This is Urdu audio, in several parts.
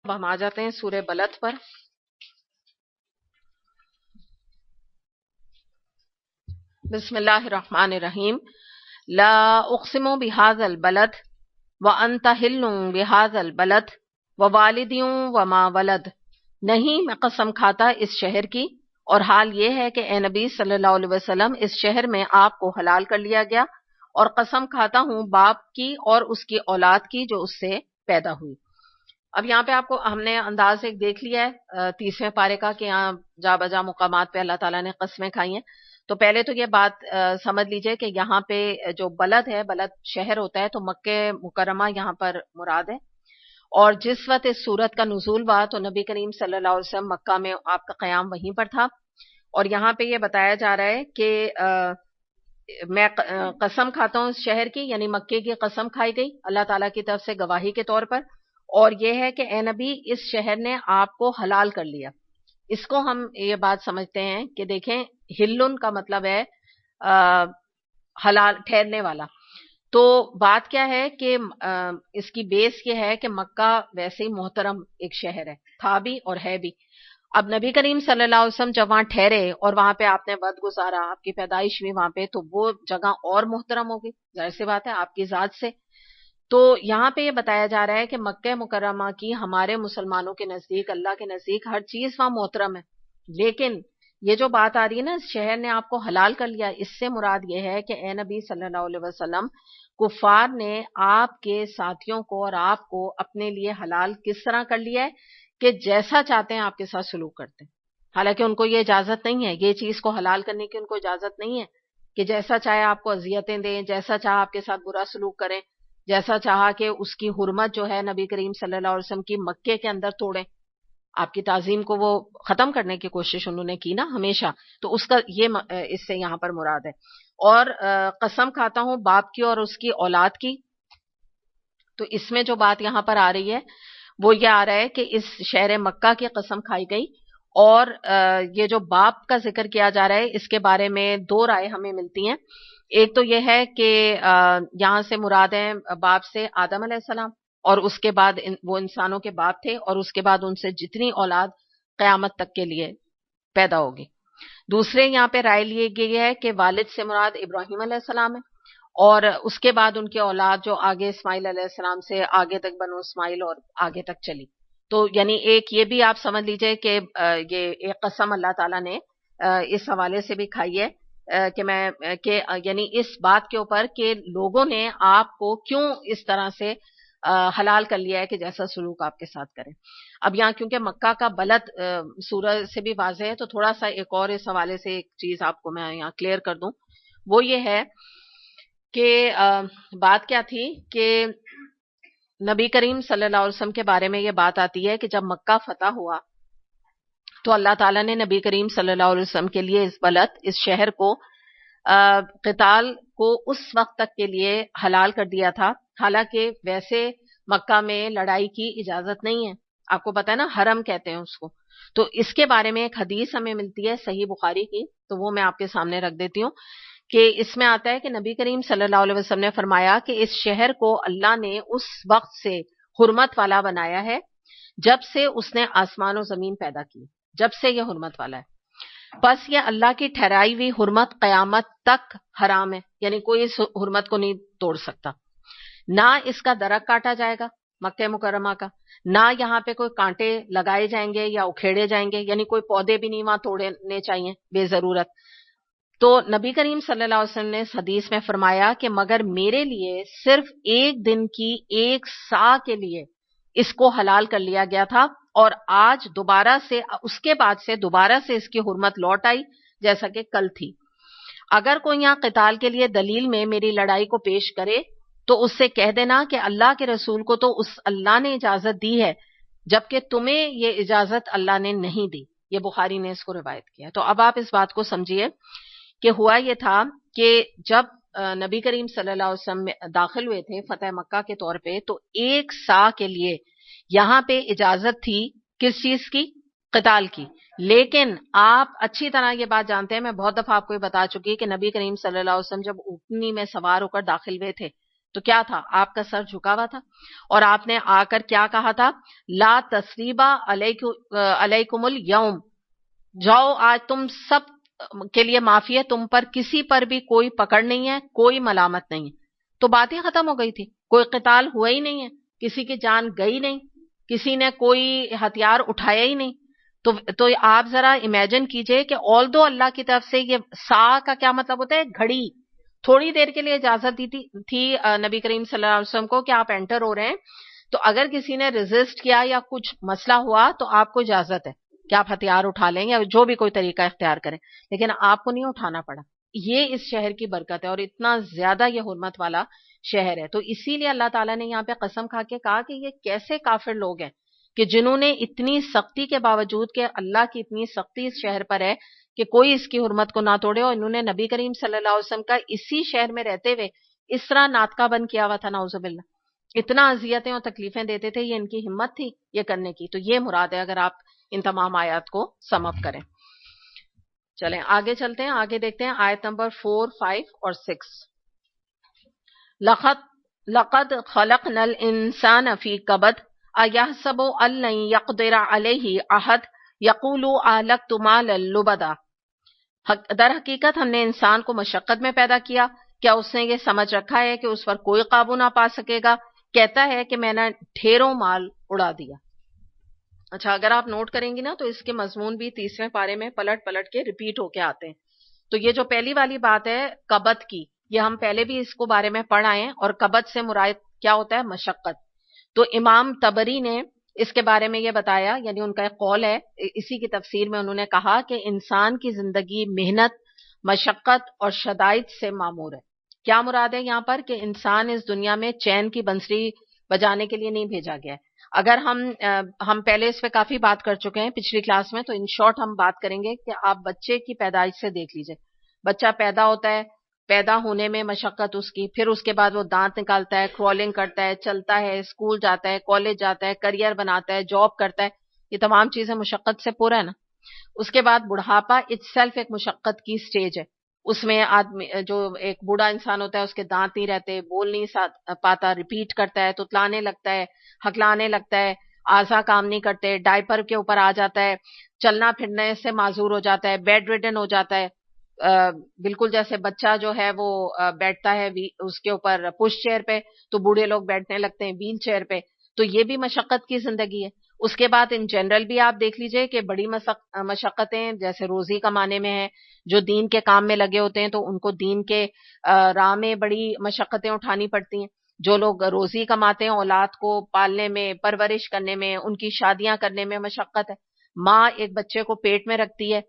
ہم آ جاتے ہیں سورہ بلد پر. بسم اللہ الرحمن الرحیم. لا اقسم بہذا البلد وانت حل بہذا البلد ووالد وما ولد. نہیں میں قسم کھاتا اس شہر کی، اور حال یہ ہے کہ اے نبی صلی اللہ علیہ وسلم اس شہر میں آپ کو حلال کر لیا گیا، اور قسم کھاتا ہوں باپ کی اور اس کی اولاد کی جو اس سے پیدا ہوئی. اب یہاں پہ آپ کو ہم نے انداز ایک دیکھ لیا ہے 30ویں پارے کا کہ یہاں جا بجا مقامات پہ اللہ تعالیٰ نے قسمیں کھائی ہیں. تو پہلے تو یہ بات سمجھ لیجئے کہ یہاں پہ جو بلد ہے، بلد شہر ہوتا ہے، تو مکہ مکرمہ یہاں پر مراد ہے. اور جس وقت اس سورت کا نزول ہوا تو نبی کریم صلی اللہ علیہ وسلم مکہ میں آپ کا قیام وہیں پر تھا. اور یہاں پہ یہ بتایا جا رہا ہے کہ میں قسم کھاتا ہوں اس شہر کی، یعنی مکے کی قسم کھائی گئی اللہ تعالیٰ کی طرف سے گواہی کے طور پر. اور یہ ہے کہ اے نبی اس شہر نے آپ کو حلال کر لیا. اس کو ہم یہ بات سمجھتے ہیں کہ دیکھیں ہلن کا مطلب ہے حلال ٹھہرنے والا. تو بات کیا ہے کہ اس کی بیس یہ ہے کہ مکہ ویسے ہی محترم ایک شہر ہے، تھا بھی اور ہے بھی. اب نبی کریم صلی اللہ علیہ وسلم جب وہاں ٹھہرے اور وہاں پہ آپ نے وقت گزارا، آپ کی پیدائش بھی وہاں پہ، تو وہ جگہ اور محترم ہوگی، ظاہر سی بات ہے آپ کی ذات سے. تو یہاں پہ یہ بتایا جا رہا ہے کہ مکہ مکرمہ کی ہمارے مسلمانوں کے نزدیک، اللہ کے نزدیک ہر چیز وہاں محترم ہے. لیکن یہ جو بات آ رہی ہے نا اس شہر نے آپ کو حلال کر لیا، اس سے مراد یہ ہے کہ اے نبی صلی اللہ علیہ وسلم کفار نے آپ کے ساتھیوں کو اور آپ کو اپنے لیے حلال کس طرح کر لیا ہے کہ جیسا چاہتے ہیں آپ کے ساتھ سلوک کرتے ہیں. حالانکہ ان کو یہ اجازت نہیں ہے، یہ چیز کو حلال کرنے کی ان کو اجازت نہیں ہے کہ جیسا چاہے آپ کو اذیتیں دیں، جیسا چاہے آپ کے ساتھ برا سلوک کریں، جیسا چاہا کہ اس کی حرمت جو ہے نبی کریم صلی اللہ علیہ وسلم کی مکے کے اندر توڑیں. آپ کی تعظیم کو وہ ختم کرنے کی کوشش انہوں نے کی نا ہمیشہ. تو اس کا یہ اس سے یہاں پر مراد ہے. اور قسم کھاتا ہوں باپ کی اور اس کی اولاد کی. تو اس میں جو بات یہاں پر آ رہی ہے وہ یہ آ رہا ہے کہ اس شہر مکہ کی قسم کھائی گئی. اور یہ جو باپ کا ذکر کیا جا رہا ہے اس کے بارے میں دو رائے ہمیں ملتی ہیں. ایک تو یہ ہے کہ یہاں سے مراد ہے باپ سے آدم علیہ السلام، اور اس کے بعد وہ انسانوں کے باپ تھے، اور اس کے بعد ان سے جتنی اولاد قیامت تک کے لیے پیدا ہوگی. دوسرے یہاں پہ رائے لیے گئی ہے کہ والد سے مراد ابراہیم علیہ السلام ہے، اور اس کے بعد ان کی اولاد جو آگے اسماعیل علیہ السلام سے آگے تک بنو اسماعیل اور آگے تک چلی. تو یعنی ایک یہ بھی آپ سمجھ لیجئے کہ یہ ایک قسم اللہ تعالیٰ نے اس حوالے سے بھی کھائی ہے کہ یعنی اس بات کے اوپر کہ لوگوں نے آپ کو کیوں اس طرح سے حلال کر لیا ہے کہ جیسا سلوک آپ کے ساتھ کریں. اب یہاں کیونکہ مکہ کا بلد سورج سے بھی واضح ہے، تو تھوڑا سا ایک اور اس حوالے سے ایک چیز آپ کو میں یہاں کلیئر کر دوں. وہ یہ ہے کہ بات کیا تھی کہ نبی کریم صلی اللہ علیہ وسلم کے بارے میں یہ بات آتی ہے کہ جب مکہ فتح ہوا تو اللہ تعالیٰ نے نبی کریم صلی اللہ علیہ وسلم کے لیے اس بلد، اس شہر کو قتال کو اس وقت تک کے لیے حلال کر دیا تھا. حالانکہ ویسے مکہ میں لڑائی کی اجازت نہیں ہے، آپ کو پتہ ہے نا، حرم کہتے ہیں اس کو. تو اس کے بارے میں ایک حدیث ہمیں ملتی ہے صحیح بخاری کی، تو وہ میں آپ کے سامنے رکھ دیتی ہوں کہ اس میں آتا ہے کہ نبی کریم صلی اللہ علیہ وسلم نے فرمایا کہ اس شہر کو اللہ نے اس وقت سے حرمت والا بنایا ہے جب سے اس نے آسمان و زمین پیدا کی، جب سے یہ حرمت والا ہے. بس یہ اللہ کی ٹھہرائی ہوئی حرمت قیامت تک حرام ہے، یعنی کوئی اس حرمت کو نہیں توڑ سکتا. نہ اس کا درخت کاٹا جائے گا مکہ مکرمہ کا، نہ یہاں پہ کوئی کانٹے لگائے جائیں گے یا اکھیڑے جائیں گے، یعنی کوئی پودے بھی نہیں وہاں توڑنے چاہیے بے ضرورت. تو نبی کریم صلی اللہ علیہ وسلم نے اس حدیث میں فرمایا کہ مگر میرے لیے صرف ایک دن کی ایک سا کے لیے اس کو حلال کر لیا گیا تھا، اور آج دوبارہ سے اس کے بعد سے دوبارہ سے اس کی حرمت لوٹ آئی جیسا کہ کل تھی. اگر کوئی یہاں قتال کے لیے دلیل میں میری لڑائی کو پیش کرے تو اس سے کہہ دینا کہ اللہ کے رسول کو تو اس اللہ نے اجازت دی ہے جبکہ تمہیں یہ اجازت اللہ نے نہیں دی. یہ بخاری نے اس کو روایت کیا. تو اب آپ اس بات کو سمجھیے کہ ہوا یہ تھا کہ جب نبی کریم صلی اللہ علیہ وسلم داخل ہوئے تھے فتح مکہ کے طور پہ، تو ایک سا کے لیے یہاں پہ اجازت تھی کس چیز کی؟ قتال کی. لیکن آپ اچھی طرح یہ بات جانتے ہیں، میں بہت دفعہ آپ کو یہ بتا چکی کہ نبی کریم صلی اللہ علیہ وسلم جب اونٹنی میں سوار ہو کر داخل ہوئے تھے تو کیا تھا؟ آپ کا سر جھکا ہوا تھا اور آپ نے آ کر کیا کہا تھا؟ لا تسریبا علیکم الیوم، جاؤ آج تم سب کے لیے معافی ہے، تم پر کسی پر بھی کوئی پکڑ نہیں ہے، کوئی ملامت نہیں ہے. تو بات ہی ختم ہو گئی تھی، کوئی قتال ہوا ہی نہیں ہے، کسی کی جان گئی نہیں، کسی نے کوئی ہتھیار اٹھایا ہی نہیں. تو آپ ذرا امیجن کیجئے کہ آل دو اللہ کی طرف سے یہ سا کا کیا مطلب ہوتا ہے؟ گھڑی. تھوڑی دیر کے لیے اجازت دی تھی نبی کریم صلی اللہ علیہ وسلم کو کہ آپ انٹر ہو رہے ہیں، تو اگر کسی نے ریزسٹ کیا یا کچھ مسئلہ ہوا تو آپ کو اجازت ہے کہ آپ ہتھیار اٹھا لیں یا جو بھی کوئی طریقہ اختیار کریں، لیکن آپ کو نہیں اٹھانا پڑا. یہ اس شہر کی برکت ہے، اور اتنا زیادہ یہ حرمت والا شہر ہے. تو اسی لیے اللہ تعالیٰ نے یہاں پہ قسم کھا کے کہا کہ یہ کیسے کافر لوگ ہیں کہ جنہوں نے اتنی سختی کے باوجود کہ اللہ کی اتنی سختی اس شہر پر ہے کہ کوئی اس کی حرمت کو نہ توڑے، اور انہوں نے نبی کریم صلی اللہ علیہ وسلم کا اسی شہر میں رہتے ہوئے اس طرح ناطقہ بند کیا ہوا تھا، نعوذ باللہ. اتنا اذیتیں اور تکلیفیں دیتے تھے، یہ ان کی ہمت تھی یہ کرنے کی. تو یہ مراد ہے اگر آپ ان تمام آیات کو سم اپ کریں. چلیں آگے چلتے ہیں، آگے دیکھتے ہیں آیت نمبر 4، 5 اور 6. لقد خلقنا الانسان فی کبد ایحسب ان لن یقدر علیہ احد یقول اہلکت مالا لبدا. در حقیقت ہم نے انسان کو مشقت میں پیدا کیا، کیا اس نے یہ سمجھ رکھا ہے کہ اس پر کوئی قابو نہ پا سکے گا؟ کہتا ہے کہ میں نے ڈھیروں مال اڑا دیا. اچھا، اگر آپ نوٹ کریں گی نا تو اس کے مضمون بھی 30ویں پارے میں پلٹ پلٹ کے ریپیٹ ہو کے آتے ہیں. تو یہ جو پہلی والی بات ہے کبد کی، یہ ہم پہلے بھی اس کو بارے میں پڑھ آئے ہیں، اور کبد سے مراد کیا ہوتا ہے؟ مشقت. تو امام طبری نے اس کے بارے میں یہ بتایا، یعنی ان کا ایک قول ہے، اسی کی تفسیر میں انہوں نے کہا کہ انسان کی زندگی محنت، مشقت اور شدائد سے معمور ہے. کیا مراد ہے یہاں پر؟ کہ انسان اس دنیا میں چین کی بنسری بجانے کے لیے نہیں بھیجا گیا ہے. اگر ہم پہلے اس پہ کافی بات کر چکے ہیں پچھلی کلاس میں، تو ان شارٹ ہم بات کریں گے کہ آپ بچے کی پیدائش سے دیکھ لیجئے. بچہ پیدا ہوتا ہے، پیدا ہونے میں مشقت اس کی، پھر اس کے بعد وہ دانت نکالتا ہے، کرالنگ کرتا ہے، چلتا ہے، اسکول جاتا ہے، کالج جاتا ہے، کریئر بناتا ہے، جاب کرتا ہے. یہ تمام چیزیں مشقت سے پورا ہے نا. اس کے بعد بڑھاپا اٹ سیلف ایک مشقت کی سٹیج ہے. اس میں آدمی جو ایک بوڑھا انسان ہوتا ہے اس کے دانت نہیں رہتے، بول نہیں پاتا، ریپیٹ کرتا ہے، تتلانے لگتا ہے، ہکلانے لگتا ہے، اعضا کام نہیں کرتے، ڈائپر کے اوپر آ جاتا ہے، چلنا پھرنے سے معذور ہو جاتا ہے، بیڈ ریڈن ہو جاتا ہے. بالکل جیسے بچہ جو ہے وہ بیٹھتا ہے اس کے اوپر پش چیئر پہ، تو بوڑھے لوگ بیٹھنے لگتے ہیں ویل چیئر پہ. تو یہ بھی مشقت کی زندگی ہے. اس کے بعد ان جنرل بھی آپ دیکھ لیجئے کہ بڑی مشقتیں جیسے روزی کمانے میں ہیں، جو دین کے کام میں لگے ہوتے ہیں تو ان کو دین کے راہ میں بڑی مشقتیں اٹھانی پڑتی ہیں. جو لوگ روزی کماتے ہیں، اولاد کو پالنے میں، پرورش کرنے میں، ان کی شادیاں کرنے میں مشقت ہے. ماں ایک بچے کو پیٹ میں رکھتی ہے،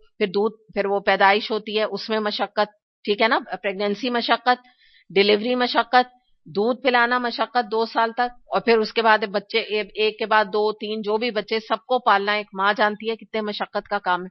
پھر وہ پیدائش ہوتی ہے، اس میں مشقت، ٹھیک ہے نا. پریگنینسی مشقت، ڈیلیوری مشقت، دودھ پلانا مشقت 2 سال تک، اور پھر اس کے بعد بچے ایک کے بعد 2 3 جو بھی بچے، سب کو پالنا ایک ماں جانتی ہے کتنے مشقت کا کام ہے.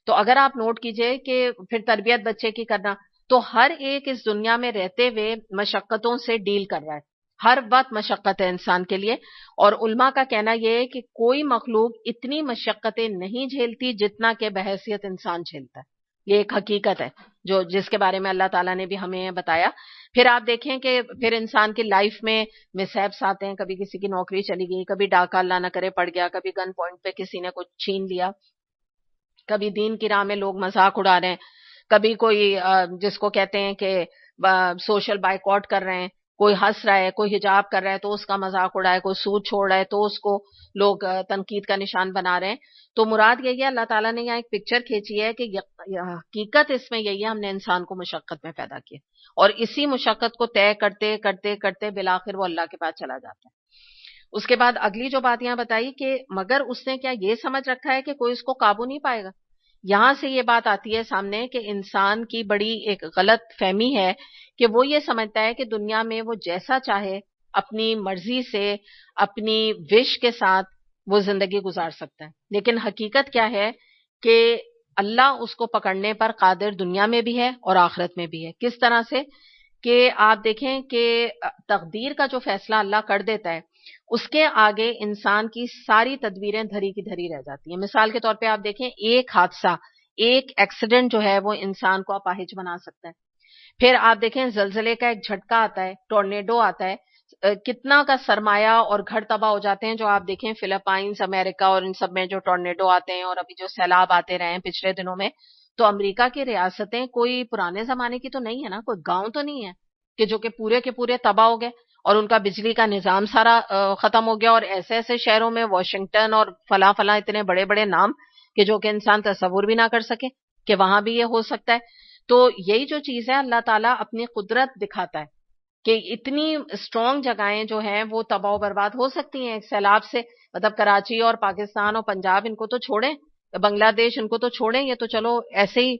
تو اگر آپ نوٹ کیجئے کہ پھر تربیت بچے کی کرنا، تو ہر ایک اس دنیا میں رہتے ہوئے مشقتوں سے ڈیل کر رہا ہے. ہر وقت مشقت ہے انسان کے لیے. اور علماء کا کہنا یہ ہے کہ کوئی مخلوق اتنی مشقتیں نہیں جھیلتی جتنا کہ بحیثیت انسان جھیلتا ہے. یہ ایک حقیقت ہے جس کے بارے میں اللہ تعالیٰ نے بھی ہمیں بتایا. پھر آپ دیکھیں کہ پھر انسان کی لائف میں مسہیپس آتے ہیں، کبھی کسی کی نوکری چلی گئی، کبھی ڈاکہ اللہ نہ کرے پڑ گیا، کبھی گن پوائنٹ پہ کسی نے کچھ چھین لیا، کبھی دین کی راہ میں لوگ مذاق اڑا رہے ہیں، کبھی کوئی جس کو کہتے ہیں کہ سوشل بائیکاٹ کر رہے ہیں، کوئی ہنس رہا ہے، کوئی حجاب کر رہا ہے تو اس کا مذاق اڑا ہے، کوئی سود چھوڑ رہا ہے تو اس کو لوگ تنقید کا نشان بنا رہے ہیں. تو مراد یہی ہے، اللہ تعالیٰ نے یہاں ایک پکچر کھینچی ہے کہ حقیقت اس میں یہی ہے، ہم نے انسان کو مشقت میں پیدا کیا، اور اسی مشقت کو طے کرتے کرتے کرتے بالآخر وہ اللہ کے پاس چلا جاتا ہے. اس کے بعد اگلی جو بات یہاں بتائی کہ مگر اس نے کیا یہ سمجھ رکھا ہے کہ کوئی اس کو قابو نہیں پائے گا. یہاں سے یہ بات آتی ہے سامنے کہ انسان کی بڑی ایک غلط فہمی ہے کہ وہ یہ سمجھتا ہے کہ دنیا میں وہ جیسا چاہے اپنی مرضی سے، اپنی وش کے ساتھ وہ زندگی گزار سکتا ہے. لیکن حقیقت کیا ہے کہ اللہ اس کو پکڑنے پر قادر دنیا میں بھی ہے اور آخرت میں بھی ہے. کس طرح سے؟ کہ آپ دیکھیں کہ تقدیر کا جو فیصلہ اللہ کر دیتا ہے اس کے آگے انسان کی ساری تدبیریں دھری کی دھری رہ جاتی ہیں. مثال کے طور پہ آپ دیکھیں ایک حادثہ، ایک ایکسیڈنٹ جو ہے وہ انسان کو اپاہج بنا سکتا ہے. پھر آپ دیکھیں زلزلے کا ایک جھٹکا آتا ہے, ٹورنیڈو آتا ہے, کتنا کا سرمایہ اور گھر تباہ ہو جاتے ہیں. جو آپ دیکھیں فلپائنز, امریکہ اور ان سب میں جو ٹورنیڈو آتے ہیں, اور ابھی جو سیلاب آتے رہے ہیں پچھلے دنوں میں, تو امریکہ کی ریاستیں کوئی پرانے زمانے کی تو نہیں ہے نا, کوئی گاؤں تو نہیں ہے کہ جو کہ پورے کے پورے تباہ ہو گئے اور ان کا بجلی کا نظام سارا ختم ہو گیا. اور ایسے ایسے شہروں میں, واشنگٹن اور فلاں فلاں, اتنے بڑے بڑے نام کہ جو کہ انسان تصور بھی نہ کر سکے کہ وہاں بھی یہ ہو سکتا ہے. تو یہی جو چیز ہے, اللہ تعالیٰ اپنی قدرت دکھاتا ہے کہ اتنی اسٹرانگ جگہیں جو ہیں وہ تباہ و برباد ہو سکتی ہیں ایک سیلاب سے. مطلب کراچی اور پاکستان اور پنجاب ان کو تو چھوڑیں, بنگلہ دیش ان کو تو چھوڑیں, یہ تو چلو ایسے ہی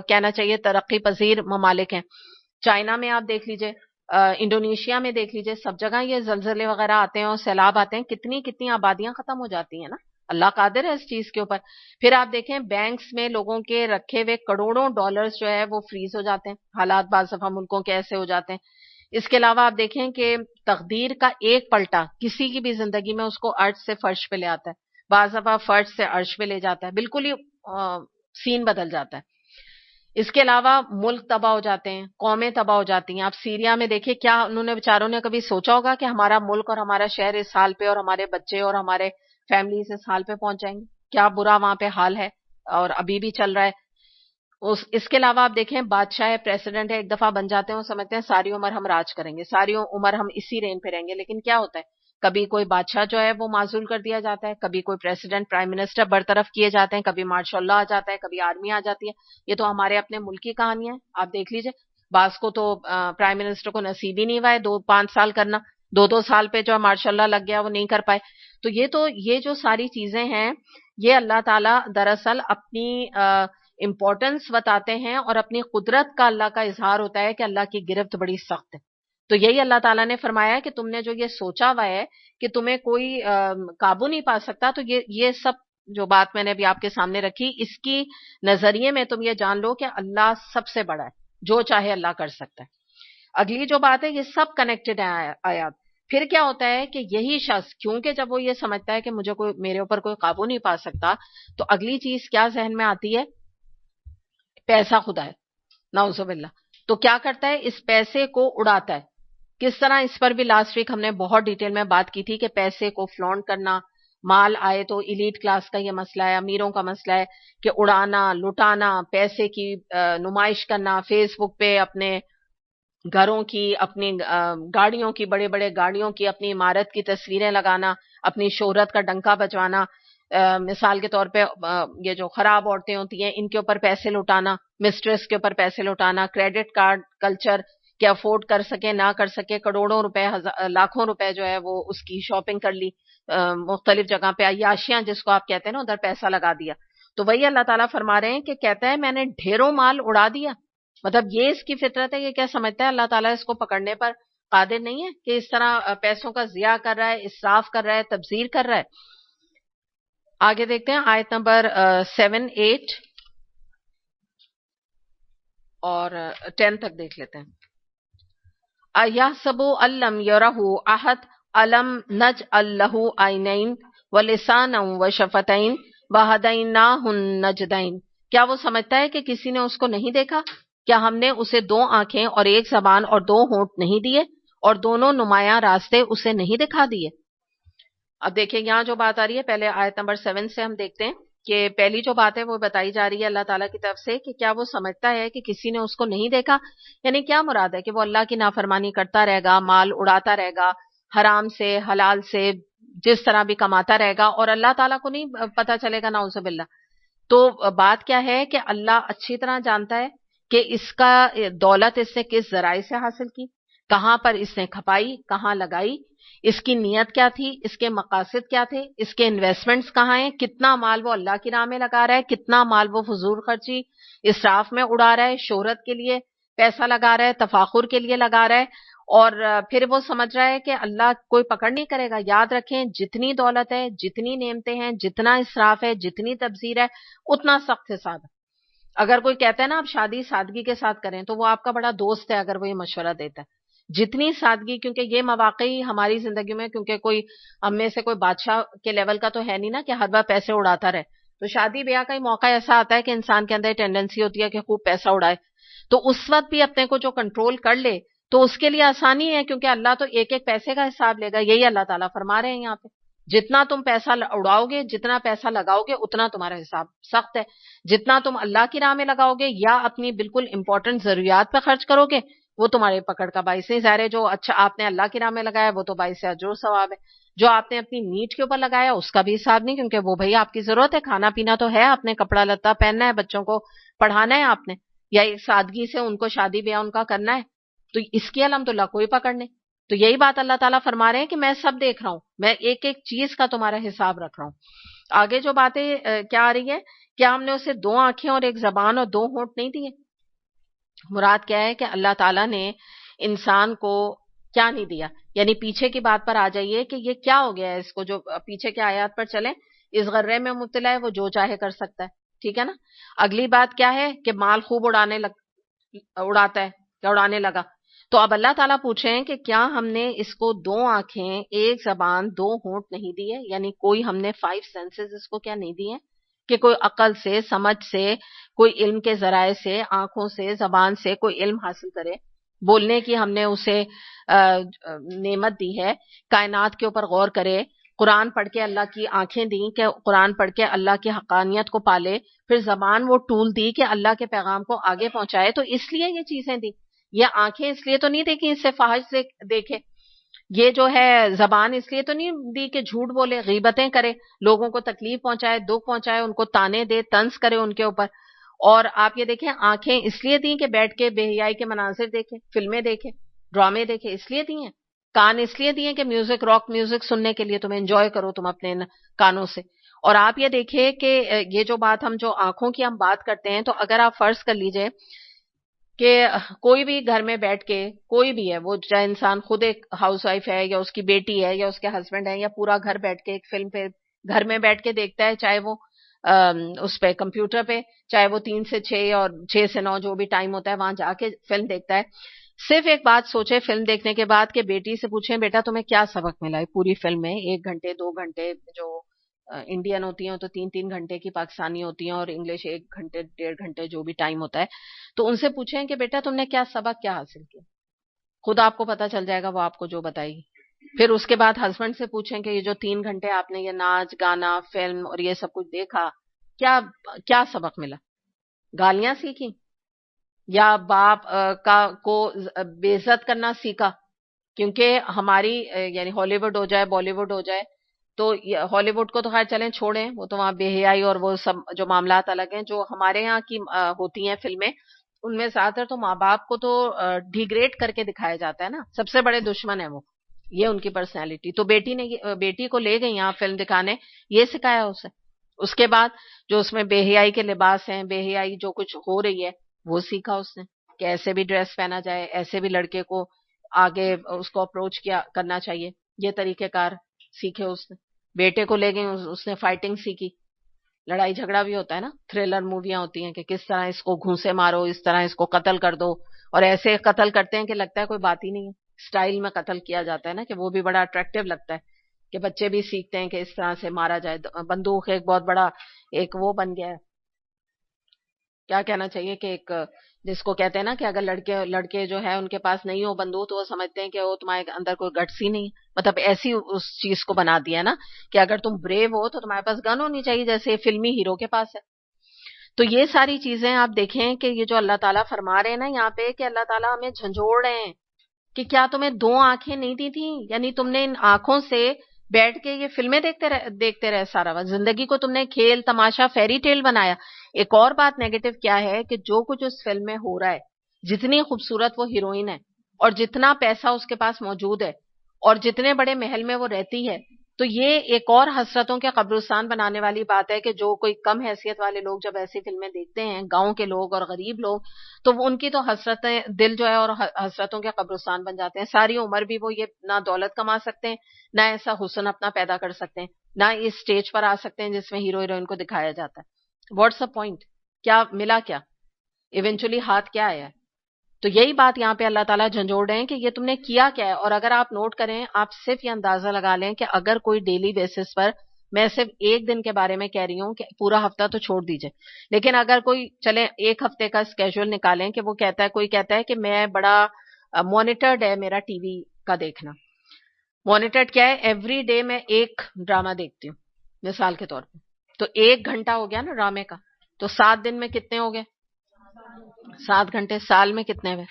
کہنا چاہیے ترقی پذیر ممالک ہیں. چائنا میں آپ دیکھ لیجئے, انڈونیشیا میں دیکھ لیجئے, سب جگہ یہ زلزلے وغیرہ آتے ہیں اور سیلاب آتے ہیں, کتنی کتنی آبادیاں ختم ہو جاتی ہیں نا. اللہ قادر ہے اس چیز کے اوپر. پھر آپ دیکھیں بینکس میں لوگوں کے رکھے ہوئے کروڑوں ڈالرز جو ہے وہ فریز ہو جاتے ہیں. حالات بعض دفعہ ملکوں کے ایسے ہو جاتے ہیں. اس کے علاوہ آپ دیکھیں کہ تقدیر کا ایک پلٹا کسی کی بھی زندگی میں اس کو عرش سے فرش پہ لے آتا ہے, بعض دفعہ فرش سے عرش پہ لے جاتا ہے, بالکل ہی سین بدل جاتا ہے. اس کے علاوہ ملک تباہ ہو جاتے ہیں, قومیں تباہ ہو جاتی ہیں. آپ سیریا میں دیکھیں, کیا انہوں نے بیچاروں نے کبھی سوچا ہوگا کہ ہمارا ملک اور ہمارا شہر اس حال پہ, اور ہمارے بچے اور ہمارے فیملیز اس حال پہ پہنچ جائیں گے؟ کیا برا وہاں پہ حال ہے اور ابھی بھی چل رہا ہے. اس کے علاوہ آپ دیکھیں بادشاہ ہے, پریزیڈنٹ ہے, ایک دفعہ بن جاتے ہیں, وہ سمجھتے ہیں ساری عمر ہم راج کریں گے, ساری عمر ہم اسی رین پہ رہیں گے. لیکن کیا ہوتا ہے, کبھی کوئی بادشاہ جو ہے وہ معزول کر دیا جاتا ہے, کبھی کوئی پریزیڈنٹ پرائم منسٹر برطرف کیے جاتے ہیں, کبھی مارشل لا آ جاتا ہے, کبھی آرمی آ جاتی ہے. یہ تو ہمارے اپنے ملک کی کہانیاں ہیں, آپ دیکھ لیجئے. بعض کو تو پرائم منسٹر کو نصیب ہی نہیں ہوا ہے 2-5 سال کرنا, 2 سال پہ جو مارشل لا لگ گیا وہ نہیں کر پائے. تو یہ جو ساری چیزیں ہیں, یہ اللہ تعالیٰ دراصل اپنی امپورٹنس بتاتے ہیں, اور اپنی قدرت کا اللہ کا اظہار ہوتا ہے کہ اللہ کی گرفت بڑی سخت ہے. تو یہی اللہ تعالیٰ نے فرمایا کہ تم نے جو یہ سوچا ہوا ہے کہ تمہیں کوئی قابو نہیں پا سکتا, تو یہ سب جو بات میں نے ابھی آپ کے سامنے رکھی, اس کی نظریے میں تم یہ جان لو کہ اللہ سب سے بڑا ہے, جو چاہے اللہ کر سکتا ہے. اگلی جو بات ہے, یہ سب کنیکٹڈ ہے آیات. پھر کیا ہوتا ہے کہ یہی شخص, کیونکہ جب وہ یہ سمجھتا ہے کہ میرے اوپر کوئی قابو نہیں پا سکتا, تو اگلی چیز کیا ذہن میں آتی ہے, پیسہ خدا ہے, نعوذ باللہ. تو کیا کرتا ہے, اس پیسے کو اڑاتا ہے. کس طرح, اس پر بھی لاسٹ ویک ہم نے بہت ڈیٹیل میں بات کی تھی کہ پیسے کو فلانٹ کرنا, مال آئے تو ایلیٹ کلاس کا یہ مسئلہ ہے, امیروں کا مسئلہ ہے کہ اڑانا, لٹانا, پیسے کی نمائش کرنا, فیس بک پہ اپنے گھروں کی, اپنی گاڑیوں کی, بڑے بڑے گاڑیوں کی, اپنی عمارت کی تصویریں لگانا, اپنی شہرت کا ڈنکا بجوانا. مثال کے طور پہ یہ جو خراب عورتیں ہوتی ہیں ان کے اوپر پیسے لٹانا, مسٹریس کے اوپر پیسے لٹانا, کریڈٹ کارڈ کلچر کہ افورڈ کر سکے نہ کر سکے, کروڑوں روپے, لاکھوں روپے جو ہے وہ اس کی شاپنگ کر لی, مختلف جگہ پہ عیاشیاں جس کو آپ کہتے ہیں نا, ادھر پیسہ لگا دیا. تو وہی اللہ تعالیٰ فرما رہے ہیں کہ کہتا ہے میں نے ڈھیروں مال اڑا دیا. مطلب یہ اس کی فطرت ہے, یہ کیا سمجھتا ہے اللہ تعالیٰ اس کو پکڑنے پر قادر نہیں ہے کہ اس طرح پیسوں کا ضیاع کر رہا ہے, اسراف کر رہا ہے, تبذیر کر رہا ہے. آگے دیکھتے ہیں آیت نمبر 7, 8 اور 10 تک دیکھ لیتے ہیں. اَيَحْسَبُ أَلَّمْ يَرَهُ أَحَدٌ أَلَمْ نَجْعَلْ لَهُ عَيْنَيْنِ وَلِسَانًا وَشَفَتَيْنِ وَهَدَيْنَاهُ النَّجْدَيْنِ. کیا وہ سمجھتا ہے کہ کسی نے اس کو نہیں دیکھا؟ کیا ہم نے اسے 2 آنکھیں اور 1 زبان اور 2 ہونٹ نہیں دیے, اور دونوں نمایاں راستے اسے نہیں دکھا دیے؟ اب دیکھیں یہاں جو بات آ رہی ہے, پہلے آیت نمبر 7 سے ہم دیکھتے ہیں کہ پہلی جو بات ہے وہ بتائی جا رہی ہے اللہ تعالیٰ کی طرف سے کہ کیا وہ سمجھتا ہے کہ کسی نے اس کو نہیں دیکھا. یعنی کیا مراد ہے کہ وہ اللہ کی نافرمانی کرتا رہے گا, مال اڑاتا رہے گا, حرام سے حلال سے جس طرح بھی کماتا رہے گا, اور اللہ تعالیٰ کو نہیں پتا چلے گا, نعوذ باللہ. تو بات کیا ہے کہ اللہ اچھی طرح جانتا ہے کہ اس کا دولت اس نے کس ذرائع سے حاصل کی, کہاں پر اس نے کھپائی, کہاں لگائی, اس کی نیت کیا تھی, اس کے مقاصد کیا تھے, اس کے انویسٹمنٹس کہاں ہیں, کتنا مال وہ اللہ کی راہ میں لگا رہا ہے, کتنا مال وہ فضول خرچی اسراف میں اڑا رہا ہے, شہرت کے لیے پیسہ لگا رہا ہے, تفاخر کے لیے لگا رہا ہے, اور پھر وہ سمجھ رہا ہے کہ اللہ کوئی پکڑ نہیں کرے گا. یاد رکھیں, جتنی دولت ہے, جتنی نعمتیں ہیں, جتنا اسراف ہے, جتنی تبذیر ہے, اتنا سخت حساب ہے. اگر کوئی کہتا ہے نا آپ شادی سادگی کے ساتھ کریں, تو وہ آپ کا بڑا دوست ہے اگر وہ یہ مشورہ دیتا ہے. جتنی سادگی, کیونکہ یہ مواقع ہی ہماری زندگی میں, کیونکہ کوئی ہم میں سے کوئی بادشاہ کے لیول کا تو ہے نہیں نا کہ ہر بار پیسے اڑاتا رہے, تو شادی بیاہ کا ہی موقع ایسا آتا ہے کہ انسان کے اندر ٹینڈنسی ہوتی ہے کہ خوب پیسہ اڑائے. تو اس وقت بھی اپنے کو جو کنٹرول کر لے تو اس کے لیے آسانی ہے، کیونکہ اللہ تو ایک ایک پیسے کا حساب لے گا. یہی اللہ تعالیٰ فرما رہے ہیں یہاں پہ، جتنا تم پیسہ اڑاؤ گے، جتنا پیسہ لگاؤ گے، اتنا تمہارا حساب سخت ہے. جتنا تم اللہ کی راہ میں لگاؤ گے یا اپنی بالکل امپورٹنٹ ضروریات پہ خرچ کرو گے، وہ تمہارے پکڑ کا باعث نہیں. ظاہر ہے جو اچھا آپ نے اللہ کی راہ میں لگایا وہ تو باعث اجر و ثواب ہے. جو آپ نے اپنی نیڈ کے اوپر لگایا اس کا بھی حساب نہیں، کیونکہ وہ بھائی آپ کی ضرورت ہے، کھانا پینا تو ہے، آپ نے کپڑا لتا پہننا ہے، بچوں کو پڑھانا ہے آپ نے، یا ایک سادگی سے ان کو شادی بیاہ ان کا کرنا ہے، تو اس کی الحمدللہ کوئی پکڑ نہیں. تو یہی بات اللہ تعالیٰ فرما رہے ہیں کہ میں سب دیکھ رہا ہوں، میں ایک ایک چیز کا تمہارا حساب رکھ رہا ہوں. آگے جو باتیں کیا آ رہی ہے، کیا ہم نے اسے 2 آنکھیں اور 1 زبان اور 2 ہونٹ نہیں دیے؟ مراد کیا ہے کہ اللہ تعالیٰ نے انسان کو کیا نہیں دیا. یعنی پیچھے کی بات پر آ جائیے کہ یہ کیا ہو گیا ہے، اس کو جو پیچھے کے آیات پر چلیں، اس غرے میں مبتلا ہے وہ جو چاہے کر سکتا ہے، ٹھیک ہے نا. اگلی بات کیا ہے کہ مال خوب اڑاتا ہے یا اڑانے لگا. تو اب اللہ تعالیٰ پوچھ رہے ہیں کہ کیا ہم نے اس کو 2 آنکھیں، 1 زبان، 2 ہونٹ نہیں دیے؟ یعنی کوئی ہم نے 5 سینسز اس کو کیا نہیں دیے کہ کوئی عقل سے، سمجھ سے، کوئی علم کے ذرائع سے، آنکھوں سے، زبان سے کوئی علم حاصل کرے، بولنے کی ہم نے اسے نعمت دی ہے، کائنات کے اوپر غور کرے، قرآن پڑھ کے اللہ کی آنکھیں دیں کہ قرآن پڑھ کے اللہ کی حقانیت کو پالے، پھر زبان وہ ٹول دی کہ اللہ کے پیغام کو آگے پہنچائے. تو اس لیے یہ چیزیں دی. یہ آنکھیں اس لیے تو نہیں دی کہ اس سے فحش دیکھے، یہ جو ہے زبان اس لیے تو نہیں دی کہ جھوٹ بولے، غیبتیں کرے، لوگوں کو تکلیف پہنچائے، دکھ پہنچائے، ان کو تانے دے، طنز کرے ان کے اوپر. اور آپ یہ دیکھیں آنکھیں اس لیے دی کہ بیٹھ کے بے حیائی کے مناظر دیکھے، فلمیں دیکھے، ڈرامے دیکھے، اس لیے دی ہیں. کان اس لیے دیے کہ میوزک، راک میوزک سننے کے لیے، تم انجوائے کرو تم اپنے کانوں سے. اور آپ یہ دیکھیں کہ یہ جو بات ہم جو آنکھوں کی ہم بات کرتے ہیں، تو اگر آپ فرض کر لیجئے کہ کوئی بھی گھر میں بیٹھ کے، کوئی بھی ہے وہ، چاہے انسان خود ایک ہاؤس وائف ہے یا اس کی بیٹی ہے یا اس کے ہسبینڈ ہے، یا پورا گھر بیٹھ کے ایک فلم پہ گھر میں بیٹھ کے دیکھتا ہے، چاہے وہ اس پہ کمپیوٹر پہ، چاہے وہ 3 سے 6 اور 6 سے 9 جو بھی ٹائم ہوتا ہے وہاں جا کے فلم دیکھتا ہے. صرف ایک بات سوچے فلم دیکھنے کے بعد کہ بیٹی سے پوچھیں بیٹا تمہیں کیا سبق ملا ہے پوری فلم میں، 1 گھنٹے 2 گھنٹے، جو انڈین ہوتی ہیں تو 3 گھنٹے کی، پاکستانی ہوتی ہیں اور انگلش 1 گھنٹے 1.5 گھنٹے جو بھی ٹائم ہوتا ہے، تو ان سے پوچھیں کہ بیٹا تم نے کیا سبق کیا حاصل کیا. خود آپ کو پتا چل جائے گا، وہ آپ کو جو بتائے گی. پھر اس کے بعد ہسبینڈ سے پوچھیں کہ یہ جو 3 گھنٹے آپ نے یہ ناچ گانا فلم اور یہ سب کچھ دیکھا، کیا سبق ملا؟ گالیاں سیکھی یا باپ کو بے عزت کرنا سیکھا؟ کیونکہ ہماری یعنی ہالی ووڈ ہو جائے، بالی ووڈ ہو جائے، تو ہالی ووڈ کو تو خیر چلیں چھوڑیں، وہ تو وہاں بے حیائی اور وہ سب جو معاملات الگ ہیں. جو ہمارے یہاں کی ہوتی ہیں فلمیں، ان میں زیادہ تر تو ماں باپ کو تو ڈیگریڈ کر کے دکھایا جاتا ہے نا، سب سے بڑے دشمن ہے وہ، یہ ان کی پرسنالٹی. تو بیٹی کو لے گئی یہاں فلم دکھانے، یہ سکھایا اسے. اس کے بعد جو اس میں بے حیائی کے لباس ہیں، بے حیائی جو کچھ ہو رہی ہے وہ سیکھا اس نے کہ ایسے بھی ڈریس پہنا جائے، ایسے بھی لڑکے کو آگے اس کو اپروچ کرنا چاہیے، یہ طریقہ کار سیکھے اس نے. بیٹے کو لے گئی، اس نے فائٹنگ سیکھی، لڑائی جھگڑا بھی ہوتا ہے نا، تھرلر موویاں ہوتی ہیں کہ کس طرح اس کو گھونسے مارو، اس طرح اس کو قتل کر دو، اور ایسے قتل کرتے ہیں کہ لگتا ہے کوئی بات ہی نہیں ہے. اسٹائل میں قتل کیا جاتا ہے نا، کہ وہ بھی بڑا اٹریکٹیو لگتا ہے کہ بچے بھی سیکھتے ہیں کہ اس طرح سے مارا جائے. بندوق ایک بہت بڑا ایک وہ بن گیا ہے، کیا کہنا چاہیے کہ ایک جس کو کہتے ہیں نا کہ اگر لڑکے جو ہے ان کے پاس نہیں ہو بندوق تو وہ سمجھتے ہیں کہ وہ تمہارے اندر کوئی گٹس ہی نہیں، مطلب ایسی اس چیز کو بنا دیا نا کہ اگر تم بریو ہو تو تمہارے پاس گن ہونی چاہیے، جیسے فلمی ہیرو کے پاس ہے. تو یہ ساری چیزیں آپ دیکھیں کہ یہ جو اللہ تعالیٰ فرما رہے ہیں نا یہاں پہ، کہ اللہ تعالیٰ ہمیں جھنجھوڑ رہے ہیں کہ کیا تمہیں 2 آنکھیں نہیں دی تھیں؟ یعنی تم نے ان آنکھوں سے بیٹھ کے یہ فلمیں دیکھتے رہے سارا وقت، زندگی کو تم نے کھیل تماشا فیری ٹیل بنایا. ایک اور بات نیگیٹو کیا ہے کہ جو کچھ اس فلم میں ہو رہا ہے، جتنی خوبصورت وہ ہیروئن ہے اور جتنا پیسہ اس کے پاس موجود ہے اور جتنے بڑے محل میں وہ رہتی ہے، تو یہ ایک اور حسرتوں کے قبرستان بنانے والی بات ہے کہ جو کوئی کم حیثیت والے لوگ جب ایسی فلمیں دیکھتے ہیں، گاؤں کے لوگ اور غریب لوگ، تو وہ ان کی تو حسرتیں دل جو ہے اور حسرتوں کے قبرستان بن جاتے ہیں. ساری عمر بھی وہ یہ نہ دولت کما سکتے ہیں، نہ ایسا حسن اپنا پیدا کر سکتے ہیں، نہ اس اسٹیج پر آ سکتے ہیں جس میں ہیرو ہیروئن کو دکھایا جاتا ہے. What's a point? کیا ملا؟ کیا ایونچولی ہاتھ کیا آیا؟ تو یہی بات یہاں پہ اللہ تعالیٰ جھنجھوڑ رہے ہیں کہ یہ تم نے کیا کیا ہے. اور اگر آپ نوٹ کریں، آپ صرف یہ اندازہ لگا لیں کہ اگر کوئی ڈیلی بیسس پر میں صرف ایک دن کے بارے میں کہہ رہی ہوں کہ پورا ہفتہ تو چھوڑ دیجئے، لیکن اگر کوئی چلے ایک ہفتے کا اسکیجول نکالیں کہ وہ کہتا ہے، کوئی کہتا ہے کہ میں بڑا مانیٹرڈ ہے میرا ٹی وی کا دیکھنا. مانیٹرڈ کیا ہے؟ ایوری ڈے میں ایک ڈرامہ دیکھتی ہوں مثال کے طور پہ، تو 1 گھنٹہ ہو گیا نا ڈرامے کا، تو 7 دن میں کتنے ہو گئے؟ 7 گھنٹے. سال میں کتنے ہوئے؟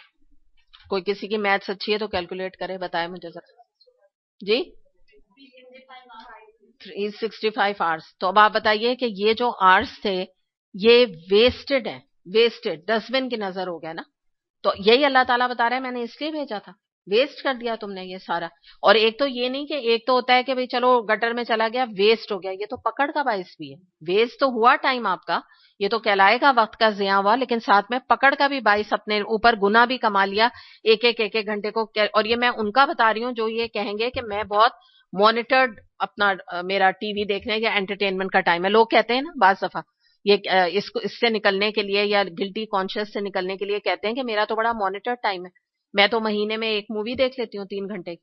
کوئی کسی کی میتھس اچھی ہے تو کیلکولیٹ کرے، بتائے مجھے ذرا. جی 365 آورس. تو اب آپ بتائیے کہ یہ جو آورس تھے یہ ویسٹڈ ہیں، ویسٹڈ ڈسٹ بن کی نظر ہو گیا نا. تو یہی اللہ تعالیٰ بتا رہا ہے میں نے اس لیے بھیجا تھا، ویسٹ کر دیا تم نے یہ سارا. اور ایک تو یہ نہیں کہ ایک تو ہوتا ہے کہ بھئی چلو گٹر میں چلا گیا ویسٹ ہو گیا، یہ تو پکڑ کا باعث بھی ہے. ویسٹ تو ہوا ٹائم آپ کا، یہ تو کہلائے گا وقت کا ضیاع ہوا، لیکن ساتھ میں پکڑ کا بھی باعث اپنے اوپر گناہ بھی کما لیا ایک ایک گھنٹے کو. اور یہ میں ان کا بتا رہی ہوں جو یہ کہیں گے کہ میں بہت مانیٹرڈ اپنا میرا ٹی وی دیکھنے یا انٹرٹینمنٹ کا ٹائم ہے. لوگ کہتے ہیں نا بعض دفعہ یہ اس سے نکلنے کے لیے یا گلٹی کانشیس سے نکلنے کے لیے کہتے ہیں کہ میرا تو بڑا مانیٹر ٹائم ہے، میں تو مہینے میں ایک مووی دیکھ لیتی ہوں 3 گھنٹے کی،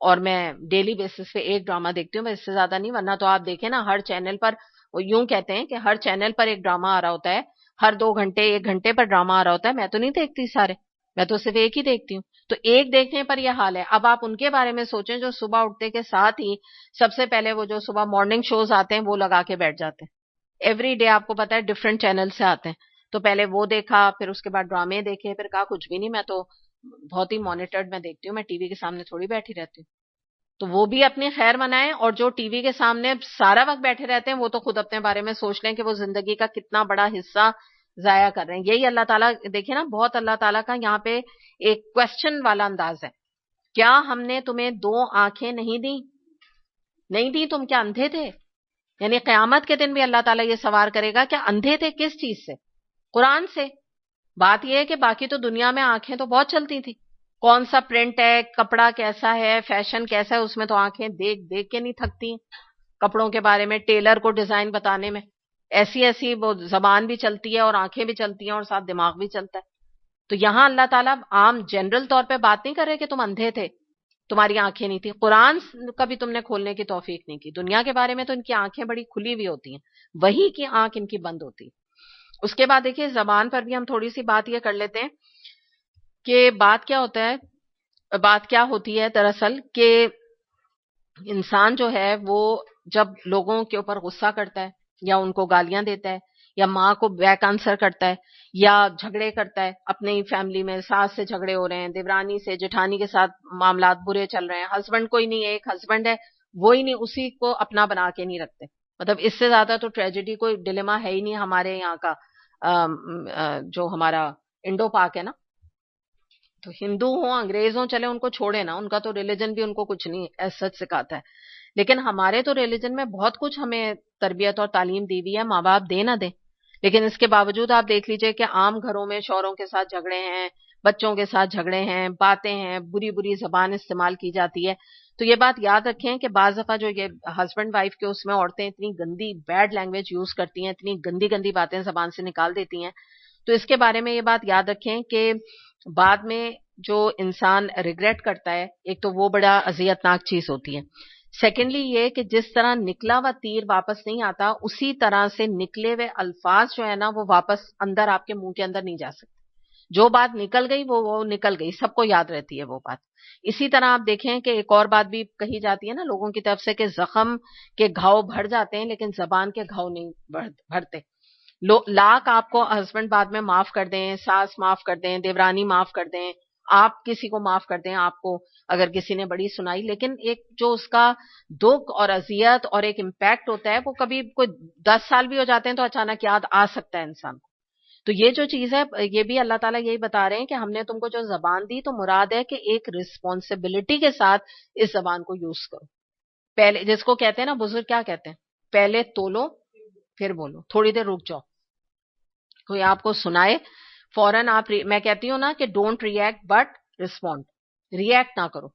اور میں ڈیلی بیسس پہ ایک ڈرامہ دیکھتی ہوں، میں اس سے زیادہ نہیں. ورنہ تو آپ دیکھیں نا ہر چینل پر وہ یوں کہتے ہیں کہ ہر چینل پر ایک ڈرامہ آ رہا ہوتا ہے، ہر 2 گھنٹے 1 گھنٹے پر ڈرامہ آ رہا ہوتا ہے. میں تو نہیں دیکھتی سارے، میں تو صرف ایک ہی دیکھتی ہوں. تو ایک دیکھنے پر یہ حال ہے. اب آپ ان کے بارے میں سوچیں جو صبح اٹھتے کے ساتھ ہی سب سے پہلے وہ جو صبح مارننگ شوز آتے ہیں وہ لگا کے بیٹھ جاتے ہیں. ایوری ڈے آپ کو پتا ہے ڈفرینٹ چینل سے آتے ہیں، تو پہلے وہ دیکھا، پھر اس کے بعد ڈرامے دیکھے، پھر کہا کچھ بھی نہیں، میں تو بہت ہی مانیٹرڈ میں دیکھتی ہوں، میں ٹی وی کے سامنے تھوڑی بیٹھی رہتی ہوں. تو وہ بھی اپنی خیر منائیں، اور جو ٹی وی کے سامنے سارا وقت بیٹھے رہتے ہیں وہ تو خود اپنے بارے میں سوچ لیں کہ وہ زندگی کا کتنا بڑا حصہ ضائع کر رہے ہیں. یہی اللہ تعالیٰ دیکھیں نا، بہت اللہ تعالیٰ کا یہاں پہ ایک کوشچن والا انداز ہے. کیا ہم نے تمہیں 2 آنکھیں نہیں دی؟ نہیں دی، تم کیا اندھے تھے؟ یعنی قیامت کے دن بھی اللہ تعالیٰ یہ سوال کرے گا کہ اندھے تھے کس چیز سے؟ قرآن سے. بات یہ ہے کہ باقی تو دنیا میں آنکھیں تو بہت چلتی تھی، کون سا پرنٹ ہے، کپڑا کیسا ہے، فیشن کیسا ہے، اس میں تو آنکھیں دیکھ دیکھ کے نہیں تھکتی. کپڑوں کے بارے میں ٹیلر کو ڈیزائن بتانے میں ایسی ایسی وہ زبان بھی چلتی ہے اور آنکھیں بھی چلتی ہیں اور ساتھ دماغ بھی چلتا ہے. تو یہاں اللہ تعالیٰ عام جنرل طور پہ بات نہیں کر رہے کہ تم اندھے تھے، تمہاری آنکھیں نہیں تھی. قرآن کا بھی تم نے کھولنے کی توفیق نہیں کی. دنیا کے بارے میں تو ان کی آنکھیں بڑی کھلی ہوئی ہوتی ہیں، وہی کی آنکھ ان کی بند ہوتی. اس کے بعد دیکھیے زبان پر بھی ہم تھوڑی سی بات یہ کر لیتے ہیں کہ بات کیا ہوتا ہے، بات کیا ہوتی ہے دراصل کہ انسان جو ہے وہ جب لوگوں کے اوپر غصہ کرتا ہے یا ان کو گالیاں دیتا ہے یا ماں کو بیک آنسر کرتا ہے یا جھگڑے کرتا ہے، اپنی فیملی میں ساس سے جھگڑے ہو رہے ہیں، دیورانی سے، جٹھانی کے ساتھ معاملات برے چل رہے ہیں، ہسبینڈ کوئی نہیں ہے، ایک ہسبینڈ ہے وہی نہیں، اسی کو اپنا بنا کے نہیں رکھتے. مطلب اس سے زیادہ تو ٹریجڈی کوئی ڈیلیما ہے ہی نہیں ہمارے یہاں کا. جو ہمارا انڈو پاک ہے نا، تو ہندو ہوں انگریز ہوں چلے ان کو چھوڑے نا، ان کا تو ریلیجن بھی ان کو کچھ نہیں ایز سچ سکھاتا ہے، لیکن ہمارے تو ریلیجن میں بہت کچھ ہمیں تربیت اور تعلیم دی ہوئی ہے، ماں باپ دے نہ دیں. لیکن اس کے باوجود آپ دیکھ لیجئے کہ عام گھروں میں شوہروں کے ساتھ جھگڑے ہیں، بچوں کے ساتھ جھگڑے ہیں، باتیں ہیں، بری بری زبان استعمال کی جاتی ہے. تو یہ بات یاد رکھیں کہ بعض دفعہ جو یہ ہسبینڈ وائف کے اس میں عورتیں اتنی گندی بیڈ لینگویج یوز کرتی ہیں، اتنی گندی گندی باتیں زبان سے نکال دیتی ہیں، تو اس کے بارے میں یہ بات یاد رکھیں کہ بعد میں جو انسان ریگریٹ کرتا ہے، ایک تو وہ بڑا اذیت ناک چیز ہوتی ہے. سیکنڈلی یہ کہ جس طرح نکلا ہوا تیر واپس نہیں آتا، اسی طرح سے نکلے ہوئے الفاظ جو ہے نا وہ واپس اندر آپ کے منہ کے اندر نہیں جا سکتے. جو بات نکل گئی وہ نکل گئی، سب کو یاد رہتی ہے وہ بات. اسی طرح آپ دیکھیں کہ ایک اور بات بھی کہی جاتی ہے نا لوگوں کی طرف سے کہ زخم کے گھاؤ بھر جاتے ہیں لیکن زبان کے گھاؤ نہیں بھرتے. لاکھ آپ کو ہسبینڈ بعد میں معاف کر دیں، ساس معاف کر دیں، دیورانی معاف کر دیں، آپ کسی کو معاف کر دیں، آپ کو اگر کسی نے بڑی سنائی، لیکن ایک جو اس کا دکھ اور اذیت اور ایک امپیکٹ ہوتا ہے وہ کبھی کوئی 10 سال بھی ہو جاتے ہیں تو اچانک یاد آ سکتا ہے انسان کو. تو یہ جو چیز ہے یہ بھی اللہ تعالیٰ یہی بتا رہے ہیں کہ ہم نے تم کو جو زبان دی تو مراد ہے کہ ایک رسپانسبلٹی کے ساتھ اس زبان کو یوز کرو. پہلے جس کو کہتے ہیں نا بزرگ کیا کہتے ہیں، پہلے تولو پھر بولو، تھوڑی دیر رک جاؤ. کوئی آپ کو سنائے فوراً آپ میں کہتی ہوں نا کہ don't react but respond. React نہ کرو،